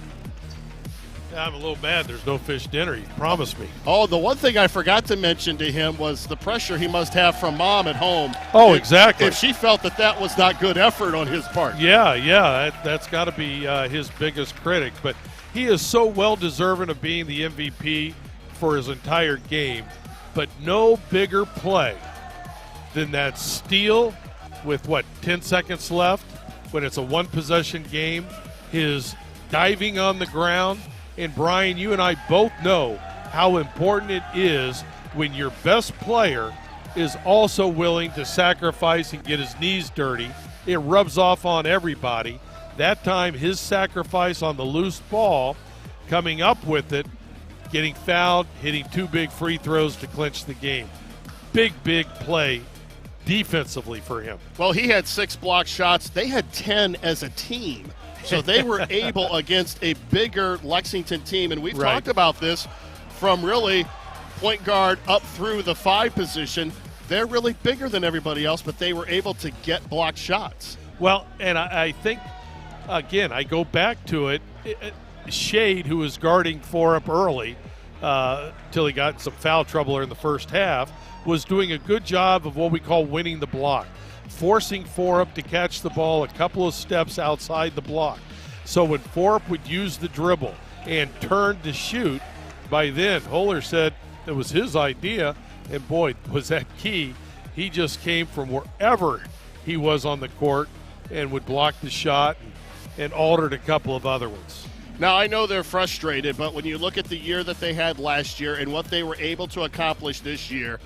I'm a little mad there's no fish dinner. You promised me. oh, the one thing I forgot to mention to him was the pressure he must have from mom at home. Oh, exactly. If she felt that was not good effort on his part. Yeah, that's got to be his biggest critic. But he is so well deserving of being the MVP for his entire game. But no bigger play than that steal with, 10 seconds left when it's a one-possession game. His diving on the ground. And, Brian, you and I both know how important it is when your best player is also willing to sacrifice and get his knees dirty. It rubs off on everybody. That time, his sacrifice on the loose ball, coming up with it, getting fouled, hitting 2 big free throws to clinch the game. Big play defensively for him. Well, he had 6 blocked shots. They had 10 as a team. So they were able against a bigger Lexington team. And we've talked about this from really point guard up through the 5 position. They're really bigger than everybody else, but they were able to get blocked shots. Well, and I think, again, I go back to it. Shade, who was guarding 4 up early till he got some foul trouble in the first half, was doing a good job of what we call winning the block. Forcing 4 up to catch the ball a couple of steps outside the block. So when 4 up would use the dribble and turn to shoot, by then Holler said it was his idea, and boy, was that key. He just came from wherever he was on the court and would block the shot and altered a couple of other ones. Now, I know they're frustrated, but when you look at the year that they had last year and what they were able to accomplish this year,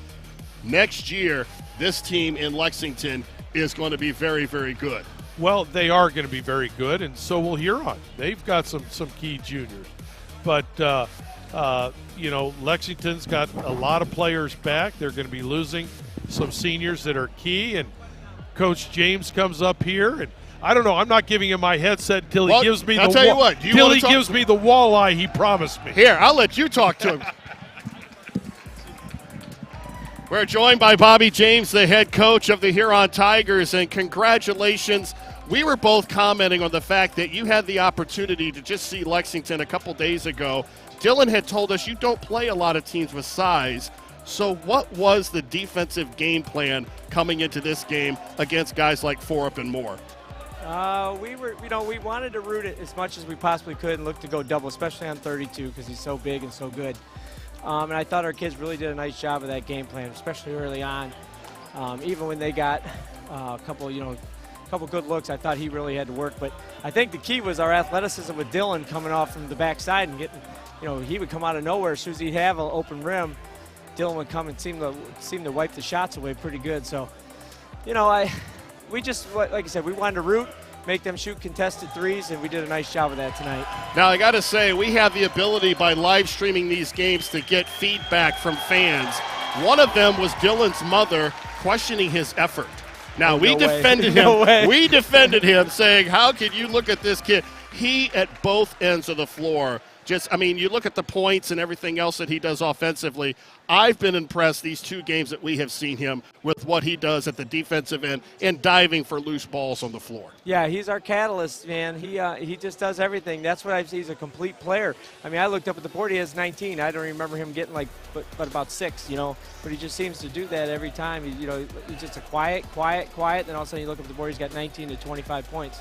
next year, this team in Lexington is going to be very, very good. Well, they are going to be very good, and so will Huron. They've got some key juniors. But, Lexington's got a lot of players back. They're going to be losing some seniors that are key, and Coach James comes up here, and I don't know. I'm not giving him my headset until he gives me gives me the walleye he promised me. Here, I'll let you talk to him. We're joined by Bobby James, the head coach of the Huron Tigers, and congratulations we were both commenting on the fact that you had the opportunity to just see Lexington a couple days ago. Dylan had told us you don't play a lot of teams with size. So what was the defensive game plan coming into this game against guys like Forup and Moore? We wanted to root it as much as we possibly could and look to go double, especially on 32 because he's so big and so good. And I thought our kids really did a nice job of that game plan, especially early on. Even when they got a couple good looks, I thought he really had to work. But I think the key was our athleticism with Dylan coming off from the backside and getting, he would come out of nowhere as soon as he'd have an open rim. Dylan would come and seem to wipe the shots away pretty good. So, we just, like I said, we wanted to root, make them shoot contested threes, and we did a nice job of that tonight. Now, I got to say, we have the ability by live streaming these games to get feedback from fans. One of them was Dylan's mother questioning his effort. Now, we defended him. We defended him, saying, how can you look at this kid? He, at both ends of the floor, you look at the points and everything else that he does offensively. I've been impressed these 2 games that we have seen him with what he does at the defensive end and diving for loose balls on the floor. Yeah, he's our catalyst, man. He just does everything. That's what he's a complete player. I looked up at the board. He has 19. I don't remember him getting but about 6, But he just seems to do that every time. He's just a quiet. Then all of a sudden you look up at the board, he's got 19 to 25 points.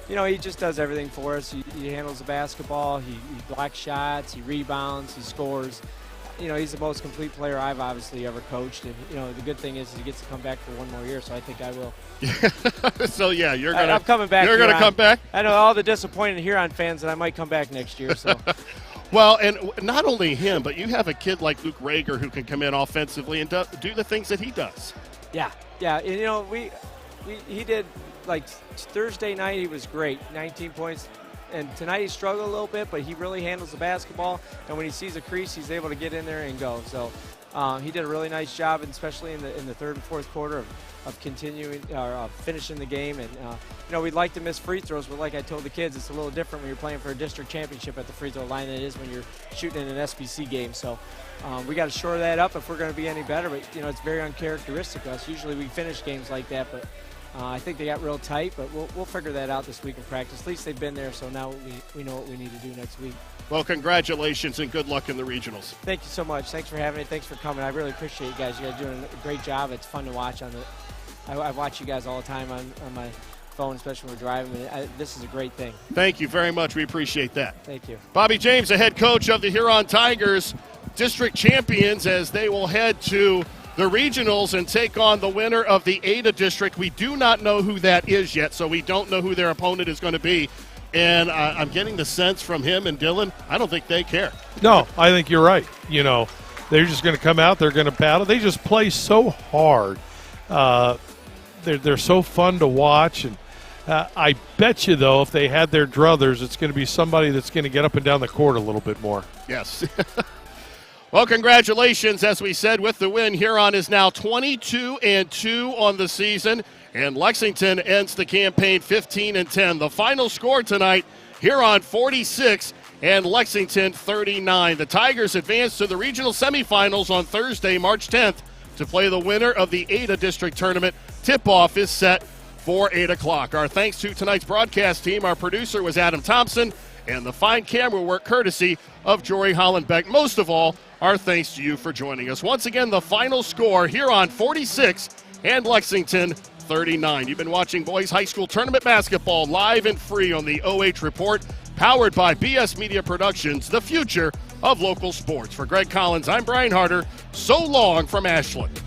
He just does everything for us. He handles the basketball. He blocks shots. He rebounds. He scores. He's the most complete player I've obviously ever coached. And, the good thing is he gets to come back for one more year, so I think I will. So, yeah, I'm coming back. You're going to come back? I know all the disappointed Huron fans that I might come back next year. So. Well, and not only him, but you have a kid like Luke Rager who can come in offensively and do the things that he does. Yeah. And, he did, Thursday night he was great, 19 points. And tonight he struggled a little bit, but he really handles the basketball. And when he sees a crease, he's able to get in there and go. So he did a really nice job, especially in the third and fourth quarter of continuing or finishing the game. And we'd like to miss free throws, but like I told the kids, it's a little different when you're playing for a district championship at the free throw line than it is when you're shooting in an SBC game. So we got to shore that up if we're going to be any better. But it's very uncharacteristic of us. Usually we finish games like that, but. I think they got real tight, but we'll figure that out this week in practice. At least they've been there, so now we know what we need to do next week. Well, congratulations and good luck in the regionals. Thank you so much. Thanks for having me. Thanks for coming. I really appreciate you guys. You guys are doing a great job. It's fun to watch I watch you guys all the time on my phone, especially when we're driving. This is a great thing. Thank you very much. We appreciate that. Thank you. Bobby James, the head coach of the Huron Tigers, district champions, as they will head to the regionals and take on the winner of the Ada district. We do not know who that is yet, so we don't know who their opponent is going to be. And I'm getting the sense from him and Dylan, I don't think they care. No, I think you're right. They're just going to come out. They're going to battle. They just play so hard. They're so fun to watch. And I bet you, though, if they had their druthers, it's going to be somebody that's going to get up and down the court a little bit more. Yes. Well, congratulations. As we said, with the win, Huron is now 22-2 on the season, and Lexington ends the campaign 15-10. The final score tonight, Huron 46 and Lexington 39. The Tigers advance to the regional semifinals on Thursday, March 10th, to play the winner of the Ada District Tournament. Tip-off is set for 8 o'clock. Our thanks to tonight's broadcast team. Our producer was Adam Thompson, and the fine camera work courtesy of Jory Hollenbeck. Most of all, our thanks to you for joining us. Once again, the final score, Huron 46 and Lexington 39. You've been watching Boys High School Tournament Basketball live and free on the OH Report, powered by BS Media Productions, the future of local sports. For Greg Collins, I'm Brian Harder. So long from Ashland.